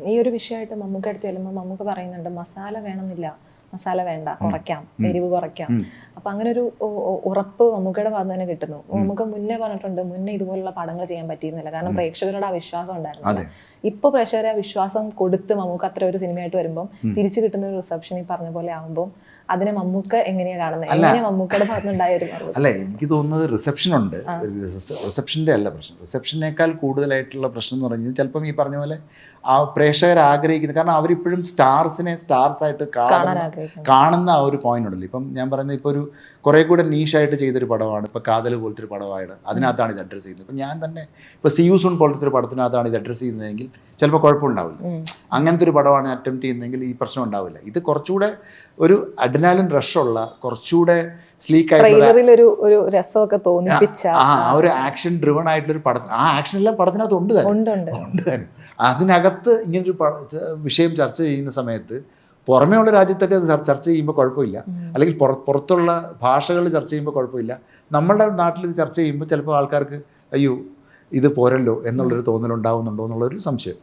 A: ഈ ഒരു വിഷയമായിട്ട് മമ്മൂക്ക അടുത്ത് ചെല്ലുമ്പോൾ മമ്മൂക്ക പറയുന്നുണ്ട്, മസാല വേണമെന്നില്ല, മസാല വേണ്ട, കുറയ്ക്കാം, എരിവ് കുറയ്ക്കാം. അപ്പൊ അങ്ങനെ ഒരു ഉറപ്പ് മമ്മൂക്കയുടെ ഭാഗത്ത് തന്നെ കിട്ടുന്നു. മമ്മൂക്ക മുന്നേ പറഞ്ഞിട്ടുണ്ട്, മുന്നേ ഇതുപോലുള്ള പടങ്ങൾ ചെയ്യാൻ പറ്റിയിരുന്നില്ല, കാരണം പ്രേക്ഷകരുടെ ആ വിശ്വാസം ഉണ്ടായിരുന്നു. ഇപ്പൊ പ്രേക്ഷകരെ ആ വിശ്വാസം കൊടുത്ത് മമ്മൂക്ക അത്ര ഒരു സിനിമയായിട്ട് വരുമ്പോൾ തിരിച്ചു കിട്ടുന്ന ഒരു റിസപ്ഷൻ ഈ പറഞ്ഞ പോലെ ആകുമ്പോൾ അതിനെ മമ്മൂക്ക എങ്ങനെയാ കാണുന്നത്? എങ്ങനെയാ മമ്മൂക്കയുടെ ഭാഗത്തുണ്ടായ ഒരു മറുപടി?
B: അല്ല, എനിക്ക് തോന്നുന്നത് റിസപ്ഷൻ ഉണ്ട്, റിസപ്ഷൻ്റെ അല്ല പ്രശ്നം. റിസപ്ഷനേക്കാൾ കൂടുതലായിട്ടുള്ള പ്രശ്നം എന്ന് പറഞ്ഞാൽ ചിലപ്പം ഈ പറഞ്ഞ പോലെ ആ പ്രേക്ഷകർ ആഗ്രഹിക്കുന്നത്, കാരണം അവരിപ്പോഴും സ്റ്റാർസിനെ സ്റ്റാർസായിട്ട് കാണുന്ന ആ ഒരു പോയിന്റ് ഉണ്ടല്ലോ. ഇപ്പം ഞാൻ പറയുന്നത് ഇപ്പോൾ ഒരു കുറേ കൂടെ നീഷായിട്ട് ചെയ്തൊരു പടമാണ് ഇപ്പോൾ കാതൽ പോലത്തെ ഒരു പടമായിട്ട്, അതിനകത്താണ് ഇത് അഡ്രസ്സ് ചെയ്യുന്നത്. ഇപ്പം ഞാൻ തന്നെ ഇപ്പോൾ സിയൂസൂൺ പോലത്തെ ഒരു പടത്തിനകത്താണ് ഇത് അഡ്രസ്സ് ചെയ്യുന്നതെങ്കിൽ ചിലപ്പോൾ കുഴപ്പമുണ്ടാവില്ല. അങ്ങനത്തെ ഒരു പടമാണ് അറ്റംപ്റ്റ് ചെയ്യുന്നതെങ്കിൽ ഈ പ്രശ്നം ഉണ്ടാവില്ല. ഇത് കുറച്ചുകൂടെ ഒരു അഡ്രിനാലിൻ റഷുള്ള, കുറച്ചുകൂടെ സ്ലീക്ക് ആയിട്ടുള്ള ഒരു ആക്ഷൻ ഡ്രിവൺ ആയിട്ടുള്ളൊരു പടം, ആ ആക്ഷൻ എല്ലാം പടത്തിനകത്ത് ഉണ്ട് തന്നെ. അതിനകത്ത് ഇങ്ങനൊരു വിഷയം ചർച്ച ചെയ്യുന്ന സമയത്ത് പുറമേ ഉള്ള രാജ്യത്തൊക്കെ ചർച്ച ചെയ്യുമ്പോൾ കുഴപ്പമില്ല, അല്ലെങ്കിൽ പുറത്തുള്ള ഭാഷകളിൽ ചർച്ച ചെയ്യുമ്പോൾ കുഴപ്പമില്ല. നമ്മളുടെ നാട്ടിൽ ഇത് ചർച്ച ചെയ്യുമ്പോൾ ചിലപ്പോൾ ആൾക്കാർക്ക് അയ്യോ ഇത് പോരല്ലോ എന്നുള്ളൊരു തോന്നലുണ്ടാവുന്നുണ്ടോ എന്നുള്ളൊരു സംശയം.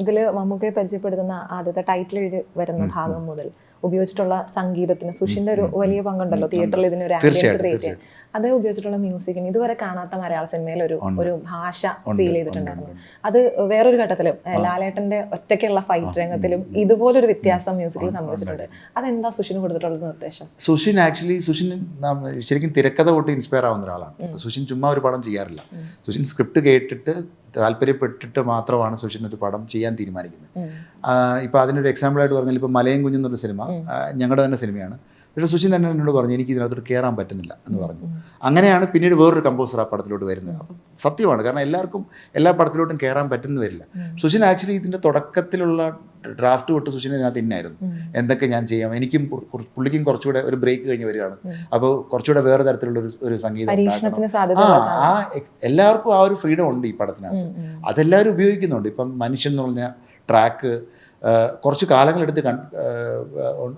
A: ഇതിൽ മമ്മൂക്കയെ പരിചയപ്പെടുത്തുന്ന ആദ്യത്തെ ടൈറ്റിൽ എഴുതി വരുന്ന ഭാഗം മുതൽ ഉപയോഗിച്ചിട്ടുള്ള സംഗീതത്തിന് സുഷിന്റെ ഒരു വലിയ പങ്കുണ്ടല്ലോ തിയേറ്ററിൽ ഇതിനൊരു ആംബിയൻസ് ക്രിയേറ്റ് ചെയ്യാൻ. അത് ഉപയോഗിച്ചിട്ടുള്ള മ്യൂസിക്കിന് ഇതുവരെ കാണാത്ത മലയാള സിനിമയിൽ ഒരു ഭാഷ ഫീൽ ചെയ്തിട്ടുണ്ടായിരുന്നു. അത് വേറൊരു ഘട്ടത്തിലും ലാലേട്ടന്റെ ഒറ്റയ്ക്കുള്ള ഫൈറ്റ് രംഗത്തിലും ഇതുപോലൊരു വ്യത്യാസം മ്യൂസിക്കിൽ സംഭവിച്ചിട്ടുണ്ട്. അതെന്താ സുഷിന് കൊടുത്തിട്ടുള്ള നിർദ്ദേശം?
B: സുഷിൻ ശരിക്കും തിരക്കഥ കൊണ്ട് ഇൻസ്പയർ ആവുന്ന ഒരാളാണ്. സുഷിൻ ചുമ്മാ ഒരു പടം ചെയ്യാറില്ല. സുഷിൻ സ്ക്രിപ്റ്റ് കേട്ടിട്ട് താല്പര്യപ്പെട്ടിട്ട് മാത്രമാണ് സുഷിൻ ഒരു പടം ചെയ്യാൻ തീരുമാനിക്കുന്നത്. ഇപ്പോൾ അതിനൊരു എക്സാമ്പിളായിട്ട് പറഞ്ഞാൽ ഇപ്പോൾ മലയും കുഞ്ഞെന്നൊരു സിനിമ ഞങ്ങളുടെ തന്നെ സിനിമയാണ്. പക്ഷേ സുഷിൻ തന്നെ എന്നോട് പറഞ്ഞു എനിക്ക് ഇതിനകത്തോട്ട് കയറാൻ പറ്റുന്നില്ല എന്ന് പറഞ്ഞു. അങ്ങനെയാണ് പിന്നീട് വേറൊരു കമ്പോസർ ആ പടത്തിലോട്ട് വരുന്നത്. അപ്പം സത്യമാണ്, കാരണം എല്ലാവർക്കും എല്ലാ പടത്തിലോട്ടും കയറാൻ പറ്റുന്ന വരില്ല. സുഷിൻ ആക്ച്വലി ഇതിൻ്റെ തുടക്കത്തിലുള്ള ഡ്രാഫ്റ്റ് തൊട്ട് സുഷിൻ ഇതിനകത്ത് ഇന്നായിരുന്നു, എന്തൊക്കെ ഞാൻ ചെയ്യാം, എനിക്കും പുള്ളിക്കും കുറച്ചുകൂടെ ഒരു ബ്രേക്ക് കഴിഞ്ഞ് വരികയാണ്, അപ്പോൾ കുറച്ചുകൂടെ വേറെ തരത്തിലുള്ള ഒരു സംഗീതം എല്ലാവർക്കും ആ ഒരു ഫ്രീഡം ഉണ്ട് ഈ പടത്തിനകത്ത്. അതെല്ലാവരും ഉപയോഗിക്കുന്നുണ്ട്. ഇപ്പം മനുഷ്യൻ എന്ന് പറഞ്ഞ ട്രാക്ക് കുറച്ച് കാലങ്ങളെടുത്ത്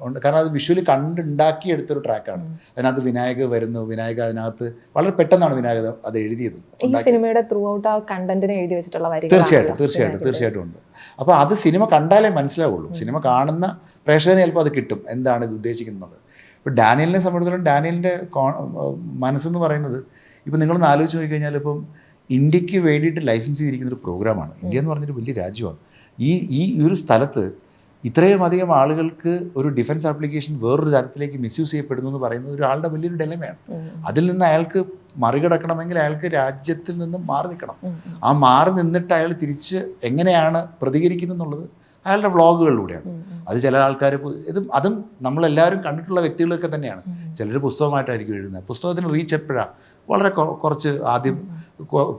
B: ഉണ്ട്, കാരണം അത് വിഷ്വലി കണ്ടുണ്ടാക്കിയെടുത്തൊരു ട്രാക്കാണ്. അതിനകത്ത് വിനായക് വരുന്നു, വിനായക് അതിനകത്ത് വളരെ പെട്ടെന്നാണ് വിനായക് അത് എഴുതിയതും. തീർച്ചയായിട്ടും ഉണ്ട്. അപ്പോൾ അത് സിനിമ കണ്ടാലേ മനസ്സിലാവുള്ളൂ. സിനിമ കാണുന്ന പ്രേക്ഷകന് ചിലപ്പോൾ അത് കിട്ടും, എന്താണ് ഇത് ഉദ്ദേശിക്കുന്നത്. ഇപ്പോൾ ഡാനിയലിനെ സംബന്ധിച്ചിടത്തോളം ഡാനിയലിൻ്റെ മനസ്സെന്ന് പറയുന്നത്, ഇപ്പം നിങ്ങളൊന്ന് ആലോചിച്ച് നോക്കിക്കഴിഞ്ഞാൽ ഇപ്പം ഇന്ത്യക്ക് വേണ്ടിയിട്ട് ലൈസൻസ് ചെയ്തിരിക്കുന്ന ഒരു പ്രോഗ്രാമാണ്. ഇന്ത്യ എന്ന് പറഞ്ഞൊരു വലിയ രാജ്യമാണ്. ഈ ഒരു സ്ഥലത്ത് ഇത്രയും അധികം ആളുകൾക്ക് ഒരു ഡിഫൻസ് ആപ്ലിക്കേഷൻ വേറൊരു രാജ്യത്തിലേക്ക് മിസ്യൂസ് ചെയ്യപ്പെടുന്നു എന്ന് പറയുന്നത് ഒരാളുടെ വലിയൊരു ഡെലമയാണ്. അതിൽ നിന്ന് അയാൾക്ക് മറികടക്കണമെങ്കിൽ അയാൾക്ക് രാജ്യത്തിൽ നിന്നും മാറി നിൽക്കണം. ആ മാറി നിന്നിട്ട് അയാൾ തിരിച്ച് എങ്ങനെയാണ് പ്രതികരിക്കുന്നത് എന്നുള്ളത് അയാളുടെ വ്ളോഗുകളിലൂടെയാണ്. അത് ചില ആൾക്കാർ അതും നമ്മളെല്ലാവരും കണ്ടിട്ടുള്ള വ്യക്തികളൊക്കെ തന്നെയാണ്. ചിലർ പുസ്തകമായിട്ടായിരിക്കും എഴുതുന്നത്. പുസ്തകത്തിന് റീച്ച് എപ്പോഴാണ് വളരെ കുറച്ച് ആദ്യം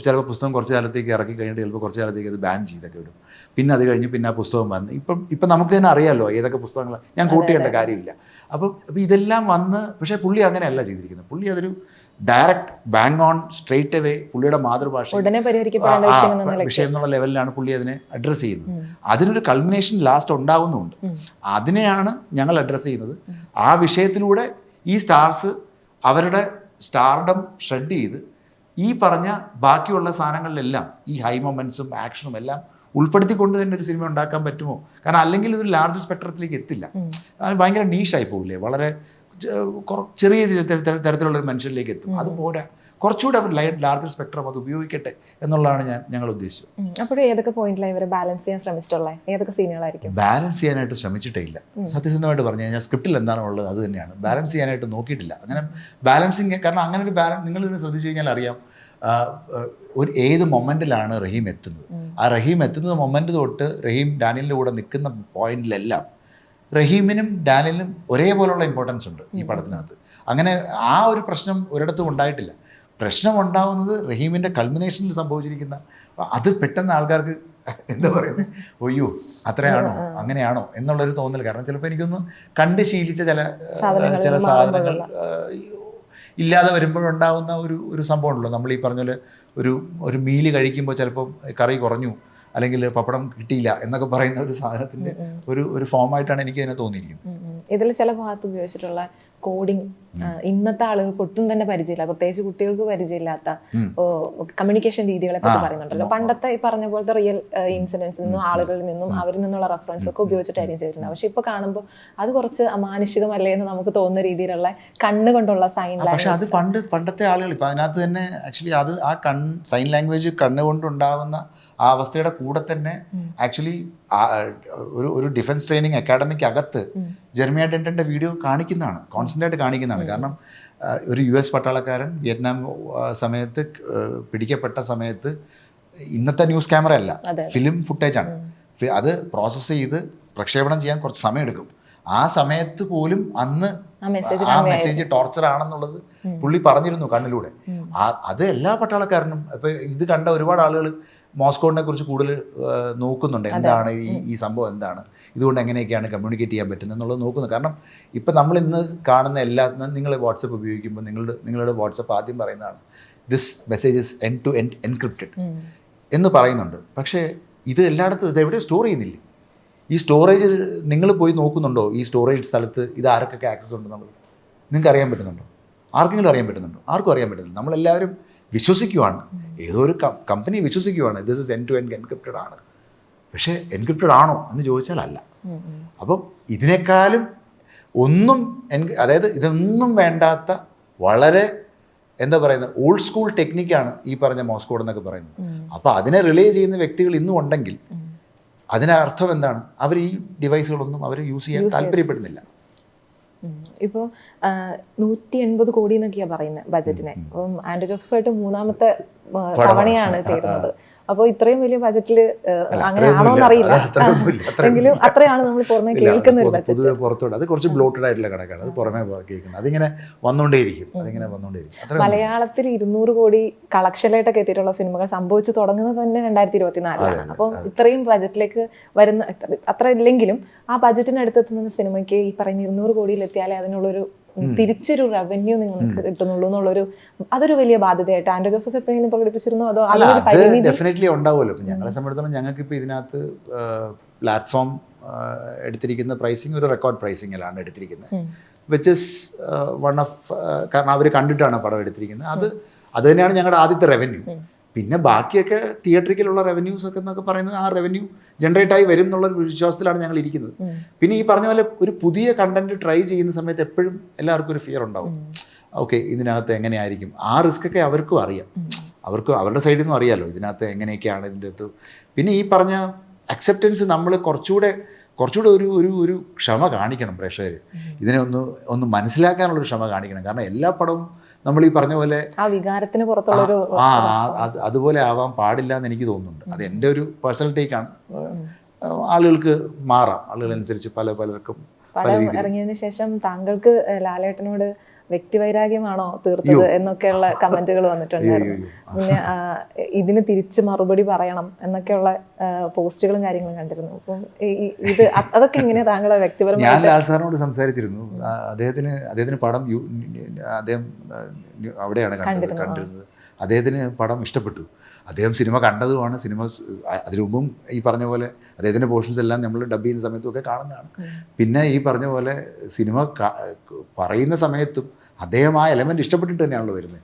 B: ചിലപ്പോൾ പുസ്തകം കുറച്ച് കാലത്തേക്ക് ഇറക്കി കഴിഞ്ഞിട്ട് ചിലപ്പോൾ കുറച്ച് കാലത്തേക്ക് അത് ബാൻ ചെയ്തൊക്കെ വിടും. പിന്നെ അത് കഴിഞ്ഞ് പിന്നെ ആ പുസ്തകം വന്ന് ഇപ്പം നമുക്ക് തന്നെ അറിയാമല്ലോ ഏതൊക്കെ പുസ്തകങ്ങൾ, ഞാൻ കൂട്ടിയേണ്ട കാര്യമില്ല. അപ്പം ഇതെല്ലാം വന്ന്, പക്ഷേ പുള്ളി അങ്ങനെയല്ല ചെയ്തിരിക്കുന്നത്. പുള്ളി അതൊരു direct bang on straight away പുള്ളിയുടെ മാതൃഭാഷ വിഷയം എന്നുള്ള ലെവലിലാണ് പുള്ളി അതിനെ അഡ്രസ്സ് ചെയ്യുന്നത്. അതിനൊരു കൾമിനേഷൻ ലാസ്റ്റ് ഉണ്ടാവുന്നുണ്ട്. അതിനെയാണ് ഞങ്ങൾ അഡ്രസ്സ് ചെയ്യുന്നത്. ആ വിഷയത്തിലൂടെ ഈ സ്റ്റാർസ് അവരുടെ സ്റ്റാർഡം ഷ്രെഡ് ചെയ്ത് ഈ പറഞ്ഞ ബാക്കിയുള്ള സാധനങ്ങളിലെല്ലാം ഈ ഹൈ മൊമെൻറ്റ്സും ആക്ഷനും എല്ലാം ഉൾപ്പെടുത്തിക്കൊണ്ട് തന്നെ ഒരു സിനിമ ഉണ്ടാക്കാൻ പറ്റുമോ? കാരണം അല്ലെങ്കിൽ ഇതൊരു ലാർജ് സ്പെക്ട്രത്തിലേക്ക് എത്തില്ല. അത് ഭയങ്കര നീഷായി പോകില്ലേ, വളരെ ചെറിയ തരത്തിലുള്ളൊരു മനുഷ്യരിലേക്ക് എത്തും. അത് പോരാ, കുറച്ചുകൂടെ അവർ ലാർജർ സ്പെക്ട്രം അത് ഉപയോഗിക്കട്ടെ എന്നുള്ളതാണ് ഞങ്ങൾ ഉദ്ദേശിച്ചത്.
A: അപ്പോൾ ഏതൊക്കെ പോയിന്റിലാണ് ഇവർ ബാലൻസ് ചെയ്യാൻ ശ്രമിച്ചിട്ടുള്ളത്? ഏതൊക്കെ സീനുകളായിരിക്കും?
B: ബാലൻസ് ചെയ്യാനായിട്ട് ശ്രമിച്ചിട്ടേ ഇല്ല. സത്യസന്ധമായിട്ട് പറഞ്ഞു കഴിഞ്ഞാൽ സ്ക്രിപ്റ്റിൽ എന്താണോ ഉള്ളത് അത് തന്നെയാണ്. ബാലൻസ് ചെയ്യാനായിട്ട് നോക്കിയിട്ടില്ല. അങ്ങനെ ബാലൻസിങ്, കാരണം അങ്ങനെ ഒരു നിങ്ങൾ ഇതിനെ ശ്രദ്ധിച്ചു കഴിഞ്ഞാൽ അറിയാം, ഒരു ഏത് മൊമെൻറ്റിലാണ് റഹീം എത്തുന്നത്. ആ റഹീം എത്തുന്ന മൊമെൻറ്റ് തൊട്ട് റഹീം ഡാനിയലിൻ്റെ കൂടെ നിൽക്കുന്ന പോയിന്റിലെല്ലാം റഹീമിനും ഡാനിയലിനും ഒരേപോലുള്ള ഇമ്പോർട്ടൻസ് ഉണ്ട് ഈ പടത്തിനകത്ത്. അങ്ങനെ ആ ഒരു പ്രശ്നം ഒരിടത്തും ഉണ്ടായിട്ടില്ല. പ്രശ്നം ഉണ്ടാവുന്നത് റഹീമിൻ്റെ കൾമിനേഷനിൽ സംഭവിച്ചിരിക്കുന്ന അത് പെട്ടെന്ന് ആൾക്കാർക്ക് എന്താ പറയുന്നത്, ഒയ്യോ അത്രയാണോ അങ്ങനെയാണോ എന്നുള്ളൊരു തോന്നൽ. കാരണം ചിലപ്പോൾ എനിക്കൊന്ന് കണ്ട് ശീലിച്ച ചില സാധനങ്ങൾ ഇല്ലാതെ വരുമ്പോഴുണ്ടാകുന്ന ഒരു സംഭവമുണ്ടല്ലോ. നമ്മൾ ഈ പറഞ്ഞ പോലെ ഒരു മീല് കഴിക്കുമ്പോൾ ചിലപ്പം കറി കുറഞ്ഞു അല്ലെങ്കിൽ പപ്പടം കിട്ടിയില്ല എന്നൊക്കെ പറയുന്ന ഒരു സാധനത്തിൻ്റെ ഒരു ഫോമായിട്ടാണ് എനിക്ക് അതിനെ തോന്നിയിരിക്കുന്നത്.
A: ഇതിൽ ചില ഭാഗത്ത് ഉപയോഗിച്ചിട്ടുള്ള കോഡിങ് ഇന്നത്തെ ആളുകൾക്ക് ഒട്ടും തന്നെ പരിചയമില്ല, പ്രത്യേകിച്ച് കുട്ടികൾക്ക് പരിചയമില്ലാത്ത കമ്മ്യൂണിക്കേഷൻ രീതികളെ പറ്റി പറയുന്നുണ്ടല്ലോ. പണ്ടത്തെ ഈ പറഞ്ഞ പോലത്തെ റിയൽ ഇൻസിഡൻസിൽ നിന്നും ആളുകളിൽ നിന്നും അവരിൽ നിന്നുള്ള റെഫറൻസ് ഒക്കെ ഉപയോഗിച്ചിട്ടായിരിക്കും ചെയ്തിട്ടുണ്ട്. പക്ഷെ ഇപ്പൊ കാണുമ്പോൾ അത് കുറച്ച് അമാനുഷികമല്ലേ എന്ന് നമുക്ക് തോന്നുന്ന രീതിയിലുള്ള കണ്ണുകൊണ്ടുള്ള സൈൻ ലാംഗ്വേജ്.
B: പക്ഷെ അത് പണ്ടത്തെ ആളുകൾ ഇപ്പം അതിനകത്ത് തന്നെ ആക്ച്വലി അത് ആ സൈൻ ലാംഗ്വേജ് കണ്ണുകൊണ്ടുണ്ടാവുന്ന ആ അവസ്ഥയുടെ കൂടെ തന്നെ ആക്ച്വലി ഒരു ഡിഫൻസ് ട്രെയിനിങ് അക്കാഡമിക്ക് അകത്ത് ജെർമിയ ഡെന്റന്റെ വീഡിയോ കാണിക്കുന്നതാണ്, കോൺസ്റ്റന്റ് ആയിട്ട് കാണിക്കുന്നതാണ്. കാരണം ഒരു US പട്ടാളക്കാരൻ വിയറ്റ്നാം സമയത്ത് പിടിക്കപ്പെട്ട സമയത്ത് ഇന്നത്തെ ന്യൂസ് ക്യാമറ അല്ല, ഫിലിം ഫുട്ടേജാണ്. അത് പ്രോസസ്സ് ചെയ്ത് പ്രക്ഷേപണം ചെയ്യാൻ കുറച്ച് സമയമെടുക്കും. ആ സമയത്ത് പോലും അന്ന് ആ മെസ്സേജ് ടോർച്ചർ ആണെന്നുള്ളത് പുള്ളി പറഞ്ഞിരുന്നു കണ്ണിലൂടെ. അത് എല്ലാ പട്ടാളക്കാരനും ഇപ്പൊ ഇത് കണ്ട ഒരുപാട് ആളുകൾ മോസ്കോവിനെ കുറിച്ച് കൂടുതൽ നോക്കുന്നുണ്ട്. എന്താണ് ഈ സംഭവം, എന്താണ് ഇതുകൊണ്ട് എങ്ങനെയൊക്കെയാണ് കമ്മ്യൂണിക്കേറ്റ് ചെയ്യാൻ പറ്റുന്നത് എന്നുള്ളത് നോക്കുന്നത്. കാരണം ഇപ്പം നമ്മൾ ഇന്ന് കാണുന്ന എല്ലാ, നിങ്ങൾ വാട്സപ്പ് ഉപയോഗിക്കുമ്പോൾ നിങ്ങളുടെ വാട്സപ്പ് ആദ്യം പറയുന്നതാണ് this message is end to end encrypted എന്ന് പറയുന്നുണ്ട്. പക്ഷേ ഇത് എല്ലായിടത്തും ഇത് എവിടെ സ്റ്റോർ ചെയ്യുന്നില്ല. ഈ സ്റ്റോറേജ് നിങ്ങൾ പോയി നോക്കുന്നുണ്ടോ? ഈ സ്റ്റോറേജ് സ്ഥലത്ത് ഇത് ആർക്കൊക്കെ ആക്സസ് ഉണ്ടെന്നുള്ളത് നിങ്ങൾക്ക് അറിയാൻ പറ്റുന്നുണ്ടോ? ആർക്കെങ്കിലും അറിയാൻ പറ്റുന്നുണ്ടോ? ആർക്കും അറിയാൻ പറ്റുന്നില്ല. നമ്മളെല്ലാവരും വിശ്വസിക്കുവാണ്, ഏതോ ഒരു കമ്പനി വിശ്വസിക്കുവാണ് this is end to end encrypted ആണ്. പക്ഷേ എൻക്രിപ്റ്റഡ് ആണോ എന്ന് ചോദിച്ചാൽ അല്ല. അപ്പം ഇതിനേക്കാളും ഒന്നും അതായത് ഇതൊന്നും വേണ്ടാത്ത വളരെ എന്താ പറയുന്നത് ഓൾഡ് സ്കൂൾ ടെക്നിക്കാണ് ഈ പറഞ്ഞ മോസ്കോഡ് എന്നൊക്കെ പറയുന്നത്. അപ്പോൾ അതിനെ റിലേ ചെയ്യുന്ന വ്യക്തികൾ ഇന്നും ഉണ്ടെങ്കിൽ അതിനർത്ഥം എന്താണ്? അവർ ഈ ഡിവൈസുകളൊന്നും അവർ യൂസ് ചെയ്യാൻ താല്പര്യപ്പെടുന്നില്ല.
A: ഇപ്പോൾ 180 കോടി എന്നൊക്കെയാണ് പറയുന്നത് ബജറ്റിനെ. അപ്പം ആൻഡ്രൂ ജോസഫായിട്ട് 3ാമത്തെ തവണയാണ് ചെയ്യുന്നത്. അപ്പോൾ ഇത്രയും വലിയ ബജറ്റിൽ അങ്ങനെ ആണോന്ന് അറിയില്ല, എങ്കിലും അത്രയാണ് നമ്മൾ പുറമെ കേൾക്കുന്ന ഒരു ബജറ്റ്.
B: പുറത്തോട്ട് അത് കുറച്ച് ബ്ലോട്ടഡ് ആയിട്ടുള്ള കണക്കാണ്, അത് പുറമെ കേൾക്കുന്നത്. അതിങ്ങനെ വന്നുകൊണ്ടേയിരിക്കും.
A: മലയാളത്തിൽ 200 കോടി കളക്ഷനിലായിട്ടൊക്കെ എത്തിയിട്ടുള്ള സിനിമകൾ സംഭവിച്ചു തുടങ്ങുന്നത് തന്നെ 2024 അപ്പം ഇത്രയും ബജറ്റിലേക്ക് വരുന്ന അത്ര ഇല്ലെങ്കിലും ആ ബജറ്റിനടുത്തെത്തുന്ന സിനിമയ്ക്ക് ഈ പറയുന്ന 200 കോടിയിലെത്തിയാലേ അതിനുള്ളൊരു തിരിച്ചൊരു റവന്യൂ നിങ്ങൾക്ക് കിട്ടുന്നുള്ളൂ എന്നുള്ളൊരു അതൊരു വലിയ ബാധ്യതയായിട്ട് ആൻഡ്രൂ ജോസഫ് എപ്പോഴെങ്കിലും പ്രകടിപ്പിച്ചിരുന്നോ? അതോ
B: ഡെഫിനറ്റ്ലി ഉണ്ടാവുമല്ലോ. ഞങ്ങളെ സംബന്ധിച്ചിടത്തോളം ഞങ്ങൾക്കിപ്പോൾ ഇതിനകത്ത് പ്ലാറ്റ്ഫോം എടുത്തിരിക്കുന്ന പ്രൈസിങ് ഒരു റെക്കോർഡ് പ്രൈസിങ്ങിലാണ് എടുത്തിരിക്കുന്നത്, വിച്ച് ഇസ് വൺ ഓഫ്, കാരണം അവർ കണ്ടിട്ടാണ് പടം എടുത്തിരിക്കുന്നത്. അത് തന്നെയാണ് ഞങ്ങളുടെ ആദ്യത്തെ റവന്യൂ. പിന്നെ ബാക്കിയൊക്കെ തിയേറ്ററിക്കലുള്ള റവന്യൂസ് ഒക്കെ എന്നൊക്കെ പറയുന്നത് ആ റവന്യൂ ജനറേറ്റ് ആയി വരും എന്നുള്ള വിശ്വാസത്തിലാണ് ഞങ്ങൾ ഇരിക്കുന്നത്. പിന്നെ ഈ പറഞ്ഞ പോലെ ഒരു പുതിയ കണ്ടന്റ് ട്രൈ ചെയ്യുന്ന സമയത്ത് എപ്പോഴും എല്ലാവർക്കും ഒരു ഫിയർ ഉണ്ടാവും. ഓക്കെ, ഇതിനകത്ത് എങ്ങനെയായിരിക്കും, ആ റിസ്ക് ഒക്കെ അവർക്കും അറിയാം, അവരുടെ സൈഡിൽ നിന്നും അറിയാമല്ലോ ഇതിനകത്ത് എങ്ങനെയൊക്കെയാണ് ഇതിൻ്റെ അകത്ത്. പിന്നെ ഈ പറഞ്ഞ അക്സെപ്റ്റൻസ് നമ്മൾ കുറച്ചുകൂടെ ഒരു ക്ഷമ കാണിക്കണം പ്രേക്ഷകർ. ഇതിനെ ഒന്ന് മനസ്സിലാക്കാനുള്ളൊരു ക്ഷമ കാണിക്കണം. കാരണം എല്ലാ പടവും നമ്മൾ ഈ പറഞ്ഞ പോലെ
A: വികാരത്തിന് പുറത്തുള്ളൊരു
B: അതുപോലെ ആവാൻ പാടില്ല എന്ന് എനിക്ക് തോന്നുന്നുണ്ട്. അത് എൻ്റെ ഒരു പേഴ്സണൽ ടേക്കാണ്. ആളുകൾക്ക് മാറാം, ആളുകളനുസരിച്ച് പലർക്കും
A: ഇറങ്ങിയതിനു ശേഷം താങ്കൾക്ക് ലാലേട്ടനോട് വ്യക്തിവൈരാഗ്യമാണോ തീർത്തത് എന്നൊക്കെയുള്ള കമന്റുകൾ വന്നിട്ടുണ്ടായിരുന്നു. പിന്നെ ഇതിന് തിരിച്ച് മറുപടി പറയണം എന്നൊക്കെയുള്ള പോസ്റ്റുകളും കാര്യങ്ങളും കണ്ടിരുന്നു. അപ്പം ഇത് അതൊക്കെ എങ്ങനെയാ താങ്കളെ വ്യക്തിപരമായി?
B: ഞാൻ ലാൽ സാറിനോട് സംസാരിച്ചിരുന്നു. അദ്ദേഹത്തിന് പടം അദ്ദേഹം അവിടെയാണ് കണ്ടിരുന്നത്. അദ്ദേഹത്തിന് പടം ഇഷ്ടപ്പെട്ടു. അദ്ദേഹം സിനിമ കണ്ടതുമാണ്. സിനിമ അതിനു മുമ്പും ഈ പറഞ്ഞ പോലെ അദ്ദേഹത്തിൻ്റെ പോർഷൻസ് എല്ലാം നമ്മൾ ഡബ് ചെയ്യുന്ന സമയത്തും ഒക്കെ കാണുന്നതാണ്. പിന്നെ ഈ പറഞ്ഞ പോലെ സിനിമ പറയുന്ന സമയത്തും അദ്ദേഹം ആ എലമെൻ്റ് ഇഷ്ടപ്പെട്ടിട്ട് തന്നെയാണല്ലോ വരുന്നത്.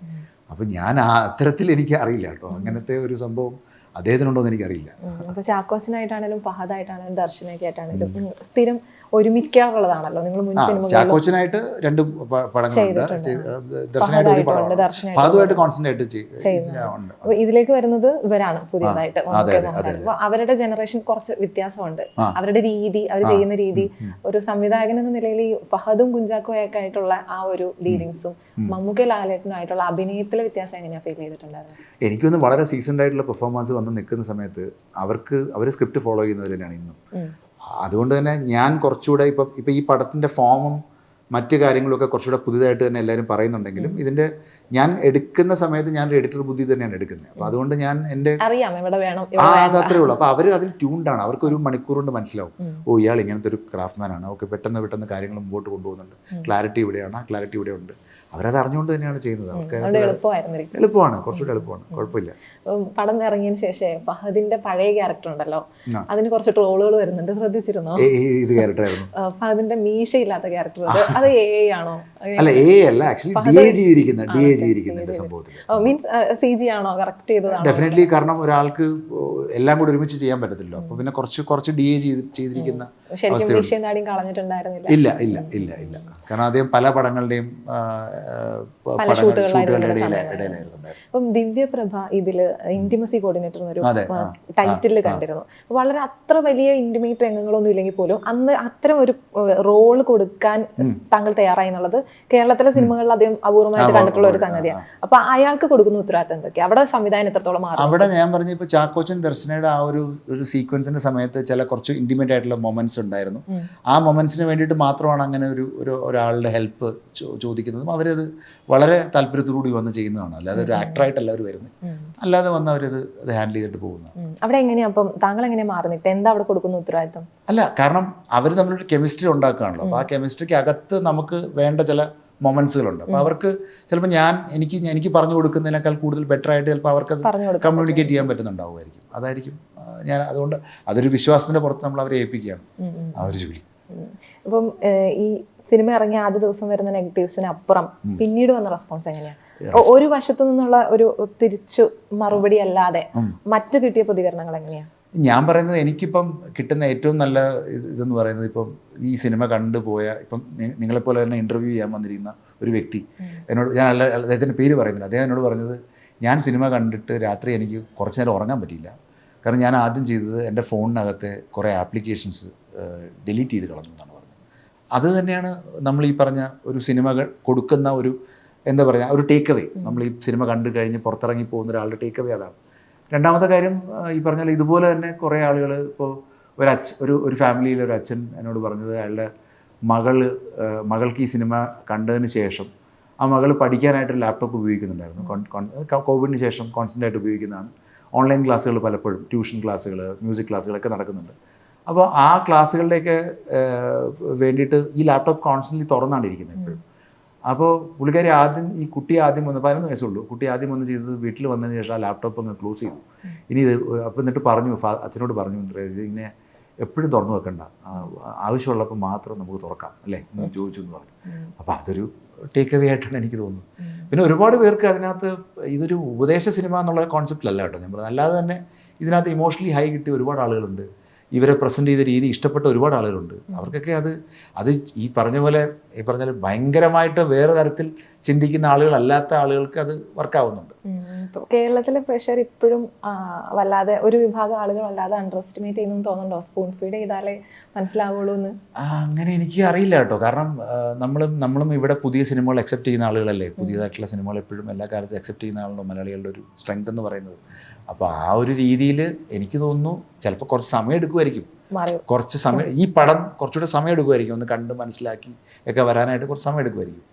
B: അപ്പം ഞാൻ അത്തരത്തിൽ എനിക്ക് അറിയില്ല കേട്ടോ, അങ്ങനത്തെ ഒരു സംഭവം അദ്ദേഹത്തിനുണ്ടോ എന്ന് എനിക്കറിയില്ല.
A: അപ്പോൾ ചാക്കോച്ചനായിട്ടാണെങ്കിലും ഫഹദായിട്ടാണെങ്കിലും ദർശനയൊക്കെ ആയിട്ടാണെങ്കിലും സ്ഥിരം ഒരുമിക്കാറുള്ളതാണല്ലോ നിങ്ങൾ മുൻ സിനിമകളിൽ
B: ചാക്കോച്ചനായിട്ട് 2 പടങ്ങളുണ്ട്, ദർശനായിട്ട് ഒരു പടമാണ്, ഫഹദുമായിട്ട് കോൺസെൻട്രേറ്റ് ഉണ്ട്.
A: അപ്പൊ ഇതിലേക്ക് വരുന്നത് ഇവരാണ് പുതിയതായിട്ട്. അപ്പൊ അവരുടെ ജനറേഷൻ കുറച്ച് വ്യത്യാസമുണ്ട്, അവരുടെ രീതി, അവർ ചെയ്യുന്ന രീതി. ഒരു സംവിധായകൻ എന്ന നിലയിൽ ഈ ഫഹദും കുഞ്ചാക്കോയൊക്കെ ആയിട്ടുള്ള ആ ഒരു ഡീലിങ്സും മമ്മൂക്ക ലാലേട്ടനുമായിട്ടുള്ള അഭിനയത്തിലെ വ്യത്യാസം എങ്ങനെയാ ഫീൽ ചെയ്തിട്ടുണ്ടായിരുന്നു?
B: എനിക്കൊന്ന് വളരെ സീസൺഡ് ആയിട്ടുള്ള പെർഫോമൻസ് വന്ന് നിൽക്കുന്ന സമയത്ത് അവർ സ്ക്രിപ്റ്റ് ഫോളോ ചെയ്യുന്നവർ തന്നെയാണ് ഇന്നും. അതുകൊണ്ട് തന്നെ ഞാൻ കുറച്ചുകൂടെ ഇപ്പം ഈ പടത്തിൻ്റെ ഫോമും മറ്റു കാര്യങ്ങളൊക്കെ കുറച്ചുകൂടെ പുതിയതായിട്ട് തന്നെ എല്ലാവരും പറയുന്നുണ്ടെങ്കിലും ഇതിൻ്റെ ഞാൻ എടുക്കുന്ന സമയത്ത് ഞാൻ എഡിറ്റർ ബുദ്ധി തന്നെയാണ് എടുക്കുന്നത്. അപ്പോൾ അതുകൊണ്ട് ഞാൻ എൻ്റെ അതത്രേ ഉള്ളൂ. അപ്പോൾ അവർ അതിൽ ട്യൂൺഡാണ്, അവർക്ക് ഒരു മണിക്കൂർ കൊണ്ട് മനസ്സിലാവും, ഓ ഇയാൾ ഇങ്ങനത്തെ ഒരു ക്രാഫ്റ്റ്മാനാണ്, ഓക്കെ പെട്ടെന്ന് കാര്യങ്ങൾ മുമ്പോട്ട് കൊണ്ടുപോകുന്നുണ്ട്, ക്ലാരിറ്റി ഇവിടെയാണ്, ആ ക്ലാരിറ്റി ഇവിടെ ഉണ്ട്. അവരത് അറിഞ്ഞുകൊണ്ട് തന്നെയാണ് ചെയ്യുന്നത്. അവർക്ക് എളുപ്പമാണ്, കുറച്ചുകൂടെ എളുപ്പമാണ്, കുഴപ്പമില്ല.
A: പടം ഇറങ്ങിയതിന് ശേഷം ഫഹദിന്റെ പഴയ ക്യാരക്ടർ ഉണ്ടല്ലോ, അതിന് കുറച്ച് ട്രോളുകൾ വരുന്നുണ്ട്, ശ്രദ്ധിച്ചിരുന്നോ?
B: ഇത് ക്യാരക്ടറായിരുന്നു
A: ഫഹദിന്റെ മീശയില്ലാത്ത ക്യാരക്ടർ, അത് AI ആണോ?
B: അല്ല, അല്ല, ആക്ച്വലി DA ചെയ്തിരിക്കുന്ന സംഭവത്തിൽ.
A: മീൻസ് CG ആണോ കറക്റ്റ് ചെയ്തതാണ്?
B: ഡെഫിനറ്റ്ലി, കാരണം ഒരാൾക്ക് എല്ലാം കൂടി ഒരുമിച്ച് ചെയ്യാൻ പറ്റത്തില്ല. അപ്പൊ പിന്നെ കുറച്ച് DA ചെയ്തിരിക്കുന്ന ഇല്ല. കാരണം അദ്ദേഹം പല പടങ്ങളുടെയും
A: ഇപ്പം ദിവ്യപ്രഭ ഇതില് ഇന്റിമസി കോർഡിനേറ്റർ എന്നൊരു ടൈറ്റിൽ കണ്ടിരുന്നു. വളരെ അത്ര വലിയ ഇന്റിമേറ്റ് രംഗങ്ങളൊന്നും ഇല്ലെങ്കിൽ പോലും അന്ന് അത്തരം ഒരു റോൾ കൊടുക്കാൻ താങ്കൾ തയ്യാറായി എന്നുള്ളത് കേരളത്തിലെ സിനിമകളിൽ അധികം അപൂർവമായിട്ട് കണ്ടിട്ടുള്ള ഒരു സംഗതിയാണ്. അപ്പൊ അയാൾക്ക് കൊടുക്കുന്ന ഉത്തരവാദിത്തം എന്തൊക്കെയാ? അവിടെ സംവിധാനം എത്രത്തോളം മാറും?
B: അവിടെ ഞാൻ പറഞ്ഞ ഇപ്പൊ ചാക്കോച്ചൻ ദർശനയുടെ ആ ഒരു സീക്വൻസിന്റെ സമയത്ത് ചില കുറച്ച് ഇന്റിമേറ്റ് ആയിട്ടുള്ള മൊമെന്റ്സ് ഉണ്ടായിരുന്നു. ആ മൊമെന്റ്സിന് വേണ്ടിയിട്ട് മാത്രമാണ് അങ്ങനെ ഒരാളുടെ ഹെൽപ്പ് ചോദിക്കുന്നതും അവരത് വളരെ താല്പര്യത്തോടുകൂടി വന്ന് ചെയ്യുന്നതാണ്. അല്ലാതെ ഒരു ആക്ടറായിട്ടല്ല അവർ വരുന്നത്, അല്ലാതെ വന്ന് അവരത് ഹാൻഡിൽ ചെയ്തിട്ട് പോകുന്നത്.
A: അവിടെ എങ്ങനെയാ അപ്പം താങ്കൾ എങ്ങനെ മാറുന്നിട്ട് എന്താ അവിടെ കൊടുക്കുന്ന ഉത്തരവാദിത്തം?
B: അല്ല, കാരണം അവർ തമ്മിലൊരു കെമിസ്ട്രി ഉണ്ടാക്കുകയാണല്ലോ. അപ്പോൾ ആ കെമിസ്ട്രിക്ക് അകത്ത് നമുക്ക് വേണ്ട ചില മൊമെന്റ്സുകളുണ്ട്. അപ്പോൾ അവർക്ക് ചിലപ്പോൾ എനിക്ക് പറഞ്ഞു കൊടുക്കുന്നതിനേക്കാൾ കൂടുതൽ ബെറ്റർ ആയിട്ട് ചിലപ്പോൾ അവർക്ക് കമ്മ്യൂണിക്കേറ്റ് ചെയ്യാൻ പറ്റുന്നുണ്ടാവുമായിരിക്കും. അതായിരിക്കും അതുകൊണ്ട് അതൊരു വിശ്വാസത്തിന്റെ പുറത്ത് നമ്മൾ അവരെ ഏൽപ്പിക്കുകയാണ് ആ ഒരു ജോലി.
A: ഇപ്പം ഈ സിനിമ ഇറങ്ങിയ ആദ്യ ദിവസം വരുന്ന നെഗറ്റീവ്സിന് അപ്പുറം പിന്നീട് വന്ന റെസ്പോൺസ് എങ്ങനെയാണ്? ഒരു വശത്തു നിന്നുള്ള ഒരു തിരിച്ചു മറുപടി അല്ലാതെ മറ്റു കിട്ടിയ പ്രതികരണങ്ങൾ എങ്ങനെയാണ്?
B: ഞാൻ പറയുന്നത് എനിക്കിപ്പം കിട്ടുന്ന ഏറ്റവും നല്ല ഇതെന്ന് പറയുന്നത്, ഇപ്പം ഈ സിനിമ കണ്ടുപോയ ഇപ്പം നിങ്ങളെപ്പോലെ തന്നെ ഇൻ്റർവ്യൂ ചെയ്യാൻ വന്നിരിക്കുന്ന ഒരു വ്യക്തി എന്നോട്, ഞാൻ അദ്ദേഹത്തിൻ്റെ പേര് പറയുന്നില്ല, അദ്ദേഹം എന്നോട് പറഞ്ഞത്, ഞാൻ സിനിമ കണ്ടിട്ട് രാത്രി എനിക്ക് കുറച്ച് നേരം ഉറങ്ങാൻ പറ്റിയില്ല. കാരണം ഞാൻ ആദ്യം ചെയ്തത് എൻ്റെ ഫോണിനകത്തെ കുറേ ആപ്ലിക്കേഷൻസ് ഡിലീറ്റ് ചെയ്ത് കളഞ്ഞു എന്നാണ് പറഞ്ഞത്. അത് തന്നെയാണ് നമ്മൾ ഈ പറഞ്ഞ ഒരു സിനിമകൾ കൊടുക്കുന്ന എന്താ പറയുക, ഒരു ടേക്ക് അവേ. നമ്മൾ ഈ സിനിമ കണ്ടു കഴിഞ്ഞ് പുറത്തിറങ്ങി പോകുന്ന ഒരാളുടെ ടേക്ക് അവേ അതാണ്. രണ്ടാമത്തെ കാര്യം, ഈ പറഞ്ഞ ഇതുപോലെ തന്നെ കുറേ ആളുകൾ, ഇപ്പോൾ ഒരു ഫാമിലിയിലെ ഒരു അച്ഛൻ എന്നോട് പറഞ്ഞത്, അയാളുടെ മകൾക്ക് ഈ സിനിമ കണ്ടതിന് ശേഷം ആ മകൾ പഠിക്കാനായിട്ട് ലാപ്ടോപ്പ് ഉപയോഗിക്കുന്നുണ്ടായിരുന്നു. കോവിഡിന് ശേഷം കോൺസ്റ്റൻ്റ് ആയിട്ട് ഉപയോഗിക്കുന്നതാണ്. ഓൺലൈൻ ക്ലാസ്സുകൾ പലപ്പോഴും, ട്യൂഷൻ ക്ലാസ്സുകൾ, മ്യൂസിക് ക്ലാസ്സുകളൊക്കെ നടക്കുന്നുണ്ട്. അപ്പോൾ ആ ക്ലാസ്സുകളിലേക്ക് വേണ്ടിയിട്ട് ഈ ലാപ്ടോപ്പ് കോൺസ്റ്റൻ്റ്ലി തുറന്നാണ് ഇരിക്കുന്നത് എപ്പോഴും. അപ്പോൾ ഈ കുട്ടി ആദ്യം വന്ന് 11 വയസ്സുള്ളൂ. കുട്ടി ആദ്യം വന്ന് ചെയ്തത്, വീട്ടിൽ വന്നതിന് ശേഷം ആ ലാപ്ടോപ്പ് അങ്ങ് ക്ലോസ് ചെയ്തു. ഇനി അപ്പോൾ എന്നിട്ട് അച്ഛനോട് പറഞ്ഞു, ഇതിനെ എപ്പോഴും തുറന്നു വെക്കണ്ട, ആവശ്യമുള്ളപ്പോൾ മാത്രം നമുക്ക് തുറക്കാം അല്ലേ എന്ന് ചോദിച്ചു എന്ന് പറഞ്ഞു. അപ്പോൾ അതൊരു ടേക്ക് അവേ ആയിട്ടാണ് എനിക്ക് തോന്നുന്നത്. പിന്നെ ഒരുപാട് പേർക്ക് അതിനകത്ത് ഇതൊരു ഉപദേശ സിനിമ എന്നുള്ള കോൺസെപ്റ്റിലല്ല കേട്ടോ ഞാൻ പറഞ്ഞത്. അല്ലാതെ തന്നെ ഇതിനകത്ത് ഇമോഷണലി ഹൈ കിട്ടിയ ഒരുപാട് ആളുകളുണ്ട്, ഇവരെ പ്രസൻറ്റ് ചെയ്ത രീതി ഇഷ്ടപ്പെട്ട ഒരുപാട് ആളുകളുണ്ട്. അവർക്കൊക്കെ അത് ഈ പറഞ്ഞ പോലെ ഭയങ്കരമായിട്ട് വേറെ തരത്തിൽ ചിന്തിക്കുന്ന ആളുകളല്ലാത്ത ആളുകൾക്ക് അത് വർക്കാവുന്നുണ്ട്.
A: കേരളത്തിലെ പ്രഷർ ഇപ്പോഴും വല്ലാതെ ഒരു വിഭാഗം ആളുകൾ വല്ലാതെ അണ്ടർ എസ്റ്റിമേറ്റ് ചെയ്യുന്നു തോന്നുന്നുണ്ടോ? സ്പൂൺ ഫീഡ് ചെയ്താലേ മനസ്സിലാവുള്ളൂ എന്ന്. അങ്ങനെ
B: എനിക്ക് അറിയില്ല കേട്ടോ. കാരണം നമ്മളും ഇവിടെ പുതിയ സിനിമകൾ അക്സെപ്റ്റ് ചെയ്യുന്ന ആളുകളല്ലേ. പുതിയതായിട്ടുള്ള സിനിമകൾ എപ്പോഴും എല്ലാ കാലത്തും അക്സെപ്റ്റ് ചെയ്യുന്ന ആളുണ്ടോ മലയാളികളുടെ ഒരു സ്ട്രെങ്ത് എന്ന് പറയുന്നത്. അപ്പോൾ ആ ഒരു രീതിയിൽ എനിക്ക് തോന്നുന്നു ചിലപ്പോൾ കുറച്ച് സമയം എടുക്കുമായിരിക്കും. ഈ പടം കുറച്ചുകൂടെ സമയം എടുക്കുമായിരിക്കും, ഒന്ന് കണ്ട് മനസ്സിലാക്കി ഒക്കെ വരാനായിട്ട് കുറച്ച് സമയം എടുക്കുമായിരിക്കും.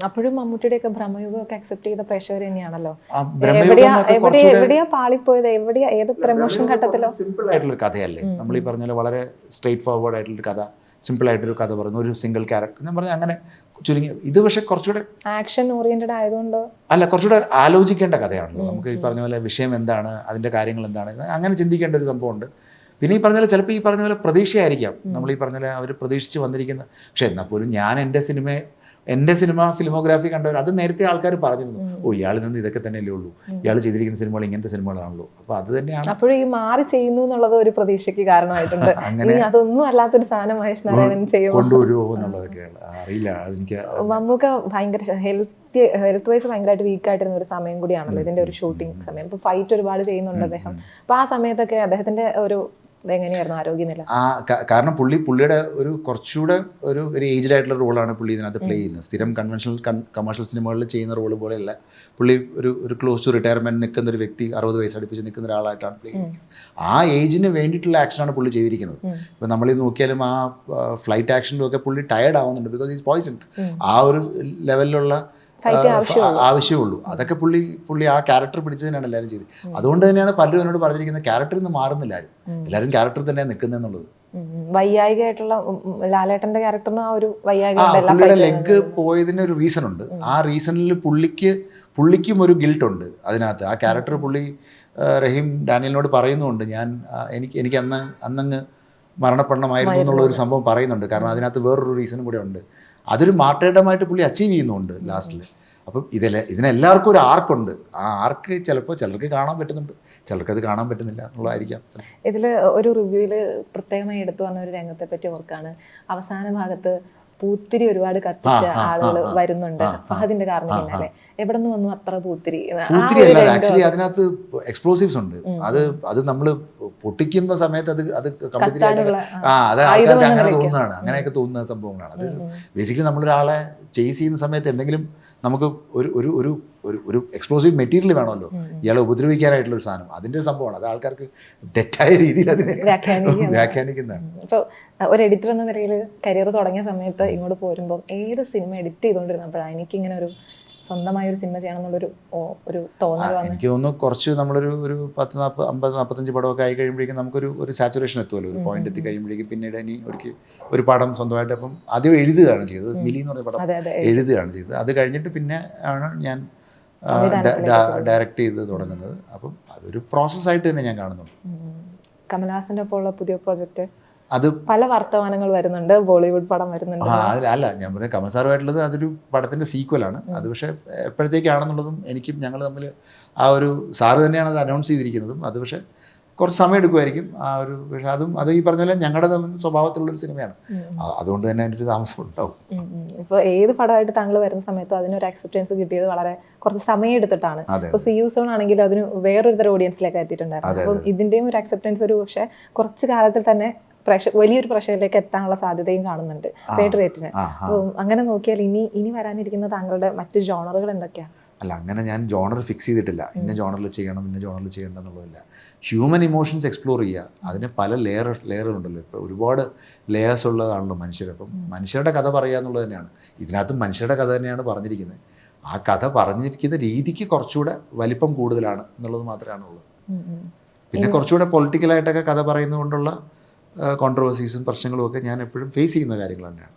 A: അപ്പോഴും മമ്മൂട്ടിയുടെ ഒക്കെ ഭ്രമയുഗമൊക്കെ അക്സെപ്റ്റ് ചെയ്ത പ്രേക്ഷകർ തന്നെയാണല്ലോ.
B: എവിടെയാ
A: പാളിപ്പോയത്? ഏത് പ്രമോഷൻ ഘട്ടത്തിലോ?
B: സിമ്പിൾ ആയിട്ടുള്ളൊരു കഥയല്ലേ. നമ്മൾ ഈ പറഞ്ഞ വളരെ സ്ട്രെയിറ്റ് ഫോർവേഡ് ആയിട്ടുള്ളൊരു കഥ, സിമ്പിൾ ആയിട്ടൊരു കഥ പറയുന്ന ഒരു സിംഗിൾ ക്യാരക്ടർ ഞാൻ പറഞ്ഞ അങ്ങനെ ചുരുങ്ങി. ഇത് പക്ഷെ കുറച്ചുകൂടെ
A: ആക്ഷൻ ഓറിയന്റഡ് ആയതുകൊണ്ടോ
B: അല്ല, കുറച്ചുകൂടെ ആലോചിക്കേണ്ട കഥയാണല്ലോ. നമുക്ക് ഈ പറഞ്ഞ പോലെ വിഷയം എന്താണ്, അതിൻ്റെ കാര്യങ്ങൾ എന്താണ്, അങ്ങനെ ചിന്തിക്കേണ്ട ഒരു സംഭവമുണ്ട്. പിന്നെ ഈ പറഞ്ഞ പോലെ ചിലപ്പോൾ ഈ പറഞ്ഞ പോലെ പ്രതീക്ഷയായിരിക്കാം നമ്മൾ ഈ പറഞ്ഞ പോലെ അവർ പ്രതീക്ഷിച്ച് വന്നിരിക്കുന്ന. പക്ഷെ എന്നാൽ പോലും ഞാൻ എൻ്റെ സിനിമ ഫിലിമോഗ്രാഫി കണ്ടവർ അത് നേരത്തെ ആൾക്കാർ പറഞ്ഞിരുന്നു. ഓ ഇയാൾ നിന്ന് ഇതൊക്കെ തന്നെയല്ലേ ഉള്ളൂ, ഇയാൾ ചെയ്തിരിക്കുന്ന സിനിമകൾ ഇങ്ങനത്തെ സിനിമകളാണല്ലോ. അപ്പോൾ അത് തന്നെയാണ്
A: അപ്പോഴും ഈ മാറി ചെയ്യുന്നു എന്നുള്ളത് ഒരു പ്രതീക്ഷയ്ക്ക് കാരണമായിട്ടുണ്ട്.
B: അങ്ങനെ
A: അതൊന്നും അല്ലാത്തൊരു സാധനം മഹേഷ് നാരായണൻ ചെയ്യുമ്പോൾ
B: കൊണ്ടുവരുമോ എന്നുള്ളതൊക്കെയാണ് അറിയില്ല. അതെനിക്ക്
A: മമ്മൂക്ക ഭയങ്കര ഹെൽത്ത് വൈസ് ഭയങ്കരമായിട്ട് വീക്കായിട്ടിരുന്ന ഒരു സമയം കൂടിയാണല്ലോ ഇതിന്റെ ഒരു ഷൂട്ടിംഗ് സമയം. ഇപ്പൊ ഫൈറ്റ് ഒരുപാട് ചെയ്യുന്നുണ്ട് അദ്ദേഹം. അപ്പൊ ആ സമയത്തൊക്കെ അദ്ദേഹത്തിന്റെ ഒരു എങ്ങനെയായിരുന്നു ആരോഗ്യനില?
B: കാരണം പുള്ളിയുടെ ഒരു കുറച്ചുകൂടെ ഒരു ഏജ്ഡ് ആയിട്ടുള്ള റോളാണ് പുള്ളി ഇതിനകത്ത് പ്ലേ ചെയ്യുന്നത്. സ്ഥിരം കമേഴ്ഷ്യൽ സിനിമകളിൽ ചെയ്യുന്ന റോള് പോലെയല്ല. പുള്ളി ഒരു ക്ലോസ് ടു റിട്ടയർമെൻറ്റ് നിൽക്കുന്ന ഒരു വ്യക്തി, 60 വയസ്സ് അടുപ്പിച്ച് നിൽക്കുന്ന ഒരാളായിട്ടാണ് പ്ലേ ചെയ്യുന്നത്. ആ ഏജിന് വേണ്ടിയിട്ടുള്ള ആക്ഷനാണ് പുള്ളി ചെയ്തിരിക്കുന്നത്. ഇപ്പം നമ്മളിത് നോക്കിയാലും ആ ഫ്ലൈറ്റ് ആക്ഷനിലും ഒക്കെ പുള്ളി ടയർഡ് ആവുന്നുണ്ട്, ബിക്കോസ് ഈസ് പോയിസൺ. ആ ഒരു ലെവലിലുള്ള ആവശ്യമുള്ളൂ. അതൊക്കെ പുള്ളി ആ ക്യാരക്ടർ പിടിച്ചതിനാണ് എല്ലാവരും ചെയ്തത്. അതുകൊണ്ട് തന്നെയാണ് പലരും എന്നോട് പറഞ്ഞിരിക്കുന്നത് ക്യാരക്ടറിൽ നിന്ന് മാറുന്നില്ല ആരും, എല്ലാവരും ക്യാരക്ടർ തന്നെയാണ് നിൽക്കുന്നതെന്നുള്ളത്.
A: വൈകായികമായിട്ടുള്ള ലാലേട്ടന്റെ ക്യാരക്ടറിന് ആ ഒരു
B: പുള്ളിയുടെ ലെഗ് പോയതിന് ഒരു റീസൺ ഉണ്ട്. ആ റീസണിൽ പുള്ളിക്കും ഒരു ഗിൽട്ട് ഉണ്ട് അതിനകത്ത്. ആ ക്യാരക്ടർ പുള്ളി റഹീം ഡാനിയലിനോട് പറയുന്നുണ്ട്, എനിക്ക് അന്നങ്ങ് മരണപ്പെടണമായിരുന്നു എന്നുള്ള ഒരു സംഭവം പറയുന്നുണ്ട്. കാരണം അതിനകത്ത് വേറൊരു റീസണും കൂടെ ഉണ്ട്. അതൊരു മാർട്ടേഡമായിട്ട് പുള്ളി അച്ചീവ് ചെയ്യുന്നുണ്ട് ലാസ്റ്റിൽ. അപ്പം ഇതിനെല്ലാവർക്കും ഒരു ആർക്കുണ്ട്. ആ ആർക്ക് ചിലപ്പോൾ ചിലർക്ക് കാണാൻ പറ്റുന്നുണ്ട്, ചിലർക്ക് അത് കാണാൻ പറ്റുന്നില്ല എന്നുള്ളതായിരിക്കാം.
A: ഇതിൽ ഒരു റിവ്യൂവിൽ പ്രത്യേകമായി എടുത്തു പറഞ്ഞ ഒരു രംഗത്തെ പറ്റി ഓർക്കാണ്. അവസാന ഭാഗത്ത് പൂത്തിരി ഒരുപാട് കത്തിച്ച ആളുകൾ വരുന്നുണ്ട് ഫഹദിന്റെ കാരണം പിന്നാലെ. എവിടെ നിന്ന് വന്നു അത്ര പൂത്തിരി?
B: അല്ല, ആക്ച്വലി അതിനകത്ത് എക്സ്പ്ലോസീവ്സ് ഉണ്ട്. അത് നമ്മൾ പൊട്ടിക്കുന്ന സമയത്ത് അത് കമ്പത്തിലായിട്ട് അത് ആൾക്കാർക്ക് അങ്ങനെ തോന്നുന്നതാണ്, അങ്ങനെയൊക്കെ തോന്നുന്ന സംഭവങ്ങളാണ്. അത് ബേസിക്കലി നമ്മളൊരാളെ ചേസ് ചെയ്യുന്ന സമയത്ത് എന്തെങ്കിലും നമുക്ക് ഒരു എക്സ്പ്ലോസീവ് മെറ്റീരിയൽ വേണമല്ലോ ഇയാളെ ഉപദ്രവിക്കാനായിട്ടുള്ള ഒരു സാധനം. അതിൻ്റെ സംഭവമാണ്. അത് ആൾക്കാർക്ക് തെറ്റായ രീതിയിൽ അതിനെ വ്യാഖ്യാനിക്കുന്നതാണ്.
A: ഇപ്പോൾ ഒരു എഡിറ്റർ എന്ന നിലയിൽ കരിയർ തുടങ്ങിയ സമയത്ത് ഇങ്ങോട്ട് പോരുമ്പോൾ ഏത് സിനിമ എഡിറ്റ് ചെയ്തുകൊണ്ടിരുന്നപ്പോഴാണ് എനിക്കിങ്ങനെ ഒരു സ്വന്തമായ ഒരു സിനിമ ചെയ്യണം എന്നുള്ളൊരു തോന്നൽ വന്നു?
B: എനിക്ക് തോന്നുന്നു കുറച്ച് നമ്മളൊരു 40-50-45 പടമൊക്കെ ആയി കഴിയുമ്പോഴേക്കും നമുക്കൊരു സാച്ചുറേഷൻ എത്തുമല്ലോ, ഒരു പോയിന്റ് എത്തി കഴിയുമ്പോഴേക്കും. പിന്നീട് ഇനി ഒരു പടം സ്വന്തമായിട്ട് അപ്പം ആദ്യം എഴുതുകയാണ് ചെയ്തത്. മിലി എന്ന് പറഞ്ഞ പടം എഴുതുകയാണ് ചെയ്തത്. അത് കഴിഞ്ഞിട്ട് പിന്നെ ആണ് ഞാൻ ഡയറക്റ്റ് ചെയ്ത് തുടങ്ങുന്നത്. അപ്പം അതൊരു പ്രോസസ്സായിട്ട് തന്നെ ഞാൻ കാണുന്നുണ്ട്.
A: കമൽഹാസന്റെ ഒപ്പമുള്ള പുതിയ പ്രോജക്റ്റ്
B: അത്
A: പല വർത്തമാനങ്ങൾ വരുന്നുണ്ട്, ബോളിവുഡ് പടം വരുന്നുണ്ട്.
B: അല്ല, ഞാൻ പറഞ്ഞ കമൽ സാറുമായിട്ടുള്ളത് അതൊരു പടത്തിന്റെ സീക്വലാണ്. അത് പക്ഷേ എപ്പോഴത്തേക്കാണെന്നുള്ളതും ഞങ്ങൾ തമ്മിൽ ആ ഒരു സാറ് തന്നെയാണ് അത് അനൗൺസ് ചെയ്തിരിക്കുന്നതും. അത് പക്ഷേ കുറച്ച് സമയം എടുക്കുമായിരിക്കും. പക്ഷേ അത് ഈ പറഞ്ഞ പോലെ ഞങ്ങളുടെ സ്വഭാവത്തിലുള്ളൊരു സിനിമയാണ്. അതുകൊണ്ട് തന്നെ അതിൻ്റെ ഒരു താമസം ഉണ്ടാവും.
A: ഇപ്പോൾ ഏത് പടമായിട്ട് താങ്കൾ വരുന്ന സമയത്ത് അതിനൊരു അക്സെപ്റ്റൻസ് കിട്ടിയത് വളരെ കുറച്ച് സമയം എടുത്തിട്ടാണ്. ഇപ്പോൾ സി യു സോൺ ആണെങ്കിൽ അതിന് വേറൊരു തരം ഓഡിയൻസിലേക്ക് എത്തിയിട്ടുണ്ടായിരുന്നു. അപ്പം ഇതിൻ്റെയും ഒരു അക്സെപ്റ്റൻസ് ഒരു പക്ഷേ കുറച്ച് കാലത്തിൽ തന്നെ വലിയൊരു പ്രഷറിലേക്ക് എത്താനുള്ള സാധ്യതയും കാണുന്നുണ്ട് പേട്രിയറ്റിന്. അപ്പം അങ്ങനെ നോക്കിയാൽ ഇനി വരാനിരിക്കുന്ന താങ്കളുടെ മറ്റു ജോണറുകൾ എന്തൊക്കെയാണ്?
B: അല്ല, അങ്ങനെ ഞാൻ ജോണർ ഫിക്സ് ചെയ്തിട്ടില്ല. ഇന്ന ജോണറിൽ ചെയ്യണം, ഇന്ന ജോണറിൽ ചെയ്യണം എന്നുള്ളതല്ല. ഹ്യൂമൻ ഇമോഷൻസ് എക്സ്പ്ലോർ ചെയ്യുക. അതിന് പല ലെയറുണ്ടല്ലോ. ഇപ്പോൾ ഒരുപാട് ലെയേഴ്സ് ഉള്ളതാണല്ലോ മനുഷ്യർ. അപ്പം മനുഷ്യരുടെ കഥ പറയുക എന്നുള്ളത് തന്നെയാണ്. ഇതിനകത്തും മനുഷ്യരുടെ കഥ തന്നെയാണ് പറഞ്ഞിരിക്കുന്നത്. ആ കഥ പറഞ്ഞിരിക്കുന്ന രീതിക്ക് കുറച്ചുകൂടെ വലിപ്പം കൂടുതലാണ് എന്നുള്ളത് മാത്രമാണ് ഉള്ളത്. പിന്നെ കുറച്ചുകൂടെ പൊളിറ്റിക്കലായിട്ടൊക്കെ കഥ പറയുന്നതുകൊണ്ടുള്ള കോൺട്രവേഴ്സീസും പ്രശ്നങ്ങളും ഒക്കെ ഞാൻ എപ്പോഴും ഫേസ് ചെയ്യുന്ന കാര്യങ്ങൾ തന്നെയാണ്.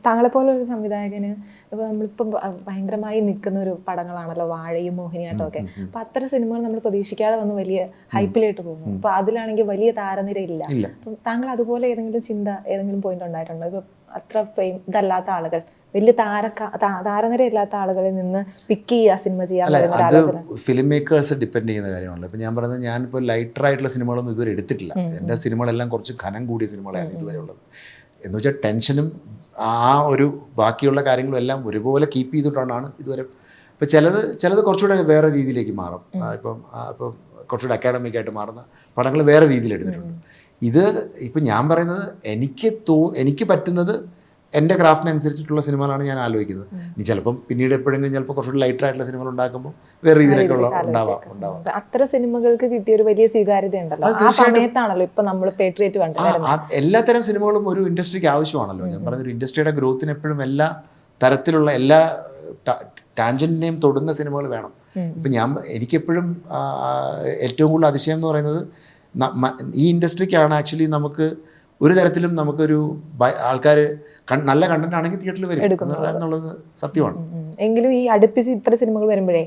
A: താങ്കളെപ്പോലെ ഒരു സംവിധായകന് ഇപ്പോൾ നമ്മളിപ്പം ഭയങ്കരമായി നിൽക്കുന്ന ഒരു പടങ്ങളാണല്ലോ വാഴയും മോഹിനിയാട്ടം ഒക്കെ. അപ്പം അത്തരം സിനിമകൾ നമ്മൾ പ്രതീക്ഷിക്കാതെ വന്ന് വലിയ ഹൈപ്പിലേക്ക് പോകുന്നു. അപ്പോൾ അതിലാണെങ്കിൽ വലിയ താരനിര ഇല്ല. അപ്പം താങ്കൾ അതുപോലെ ഏതെങ്കിലും പോയിന്റ് ഉണ്ടായിട്ടുണ്ടോ? ഇപ്പം അത്ര ഇതല്ലാത്ത ആളുകൾ, വലിയ താരനിര ഇല്ലാത്ത ആളുകളിൽ നിന്ന് പിക്ക് ചെയ്യുക സിനിമ ചെയ്യാൻ?
B: അത് ഫിലിം മേക്കേഴ്സ് ഡിപ്പെൻഡ് ചെയ്യുന്ന കാര്യമാണല്ലോ. ഇപ്പം ഞാൻ പറയുന്നത്, ഞാനിപ്പോൾ ലൈറ്റർ ആയിട്ടുള്ള സിനിമകളൊന്നും ഇതുവരെ എടുത്തിട്ടില്ല. എൻ്റെ സിനിമകളെല്ലാം കുറച്ച് ഘനം കൂടിയ സിനിമകളായിരുന്നു ഇതുവരെ ഉള്ളത്. എന്ന് വെച്ചാൽ ടെൻഷനും ആ ഒരു ബാക്കിയുള്ള കാര്യങ്ങളും എല്ലാം ഒരുപോലെ കീപ്പ് ചെയ്തിട്ടാണ് ഇതുവരെ. ഇപ്പം ചിലത് കുറച്ചുകൂടെ വേറെ രീതിയിലേക്ക് മാറും. ഇപ്പം കുറച്ചുകൂടെ അക്കാഡമിക് ആയിട്ട് മാറുന്ന പടങ്ങൾ വേറെ രീതിയിൽ എടുത്തിട്ടുണ്ട്. ഇപ്പം ഞാൻ പറയുന്നത് എനിക്ക് പറ്റുന്നത് എൻ്റെ ക്രാഫ്റ്റിനനുസരിച്ചിട്ടുള്ള സിനിമകളാണ് ഞാൻ ആലോചിക്കുന്നത്. ഇനി ചിലപ്പം പിന്നീട് എപ്പോഴെങ്കിലും കുറച്ചുകൂടി ലൈറ്റർ ആയിട്ടുള്ള സിനിമകൾ ഉണ്ടാക്കുമ്പോൾ വേറെ രീതിയിലൊക്കെ ഉണ്ടാവാം.
A: അത്തരം സിനിമകൾക്ക് കിട്ടിയ ഒരു വലിയ സ്വീകാര്യത ഉണ്ടല്ലോ. ആ സമയത്താണല്ലോ ഇപ്പൊ നമ്മൾ പേട്രിയറ്റ് കണ്ടത്.
B: എല്ലാത്തരം സിനിമകളും ഒരു ഇൻഡസ്ട്രിക്ക് ആവശ്യമാണല്ലോ. ഞാൻ പറഞ്ഞൊരു ഇൻഡസ്ട്രിയുടെ ഗ്രോത്തിന് എപ്പോഴും എല്ലാ തരത്തിലുള്ള എല്ലാ ടാൻജന്റിനെയും തൊടുന്ന സിനിമകൾ വേണം. ഇപ്പം എനിക്കെപ്പോഴും ഏറ്റവും കൂടുതൽ അതിശയം എന്ന് പറയുന്നത്, ഈ ഇൻഡസ്ട്രിക്കാണ് ആക്ച്വലി നമുക്ക് ഒരു തരത്തിലും നമുക്കൊരു ആൾക്കാർ നല്ല കണ്ടന്റ് ആണെങ്കിൽ തിയേറ്ററിൽ വരും എന്നുള്ളത് സത്യമാണ്.
A: എങ്കിലും ഈ അടുപ്പിച്ച് ഇത്ര സിനിമകൾ വരുമ്പോഴേ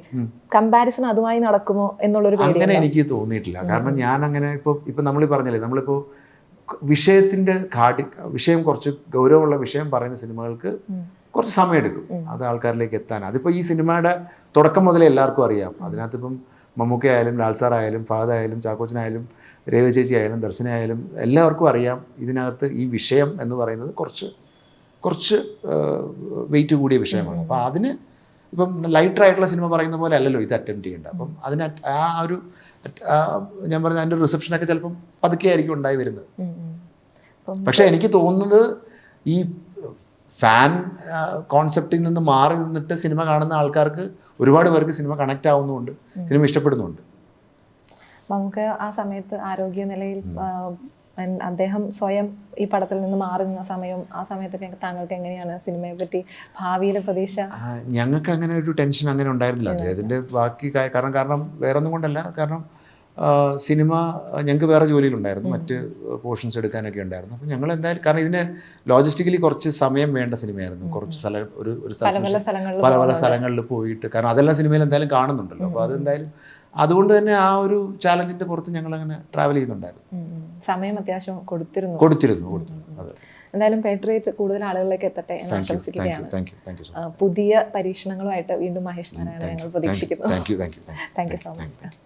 A: കമ്പാരിസൺ അതുമായി നടക്കുമോ എന്നുള്ളൊരു
B: അങ്ങനെ എനിക്ക് തോന്നിയിട്ടില്ല. കാരണം ഞാൻ അങ്ങനെ ഇപ്പൊ നമ്മൾ പറഞ്ഞില്ലേ, നമ്മളിപ്പോ വിഷയം കുറച്ച് ഗൗരവമുള്ള വിഷയം പറയുന്ന സിനിമകൾക്ക് കുറച്ച് സമയമെടുക്കും അത് ആൾക്കാരിലേക്ക് എത്താൻ. അതിപ്പോൾ ഈ സിനിമയുടെ തുടക്കം മുതലേ എല്ലാവർക്കും അറിയാം. അതിനകത്തിപ്പം മമ്മൂക്ക ആയാലും ലാൽ സാറായാലും ഫഹദ് ആയാലും ചാക്കോച്ചനായാലും രേവതി ചേച്ചി ആയാലും ദർശനയായാലും എല്ലാവർക്കും അറിയാം ഇതിനകത്ത് ഈ വിഷയം എന്ന് പറയുന്നത് കുറച്ച് വെയിറ്റ് കൂടിയ വിഷയമാണ്. അപ്പോൾ അതിന് ഇപ്പം ലൈറ്ററായിട്ടുള്ള സിനിമ പറയുന്ന പോലെ അല്ലല്ലോ ഇത് അറ്റംപ്റ്റ് ചെയ്യേണ്ടത്. അപ്പം അതിന് ആ ഒരു ഞാൻ പറഞ്ഞ അതിൻ്റെ റിസപ്ഷനൊക്കെ ചിലപ്പം പതുക്കെ ആയിരിക്കും ഉണ്ടായി വരുന്നത്. പക്ഷേ എനിക്ക് തോന്നുന്നത് ഈ ഫാൻ കോൺസെപ്റ്റിൽ നിന്ന് മാറി നിന്നിട്ട് സിനിമ കാണുന്ന ആൾക്കാർക്ക് ഒരുപാട് പേർക്ക് സിനിമ കണക്റ്റ് ആവുന്നുണ്ട്, സിനിമ ഇഷ്ടപ്പെടുന്നുണ്ട്.
A: നമുക്ക് ആ സമയത്ത് ആരോഗ്യ നിലയിൽ അദ്ദേഹം സ്വയം ഈ പടത്തിൽ നിന്ന് മാറി നിന്ന സമയം, ആ സമയത്തൊക്കെ താങ്കൾക്ക് എങ്ങനെയാണ് സിനിമയെ പറ്റി ഭാവിയിലെ പ്രതീക്ഷ?
B: ഞങ്ങൾക്ക് അങ്ങനെ ഒരു ടെൻഷൻ അങ്ങനെ ഉണ്ടായിരുന്നില്ല അദ്ദേഹത്തിൻ്റെ ബാക്കി കാരണം വേറെ ഒന്നും കൊണ്ടല്ല. കാരണം സിനിമ ഞങ്ങൾക്ക് വേറെ ജോലിയിലുണ്ടായിരുന്നു, മറ്റ് പോർഷൻസ് എടുക്കാനൊക്കെ ഉണ്ടായിരുന്നു. അപ്പോൾ ഞങ്ങൾ എന്തായാലും കാരണം ഇതിന് ലോജിസ്റ്റിക്കലി കുറച്ച് സമയം വേണ്ട സിനിമയായിരുന്നു. കുറച്ച് സ്ഥലം ഒരു പല പല സ്ഥലങ്ങളിൽ പോയിട്ട്, കാരണം അതെല്ലാം സിനിമയിൽ എന്തായാലും കാണുന്നുണ്ടല്ലോ. അപ്പോൾ അതെന്തായാലും അതുകൊണ്ട് തന്നെ ആ ഒരു ചാലഞ്ചിൻ്റെ പുറത്ത് ഞങ്ങളങ്ങനെ ട്രാവൽ ചെയ്യുന്നുണ്ടായിരുന്നു.
A: സമയം അത്യാവശ്യം
B: കൊടുത്തിരുന്നു. അതെ.
A: എന്തായാലും പേട്രിയറ്റ് കൂടുതൽ ആളുകളിലേക്ക് എത്തട്ടെ എന്ന് ആശംസിക്കുകയാണ്. പുതിയ പരീക്ഷണങ്ങളുമായിട്ട് വീണ്ടും മഹേഷ് നാരായണൻ ഞങ്ങൾ പ്രതീക്ഷിക്കുന്നു.
B: Thank you
A: so much.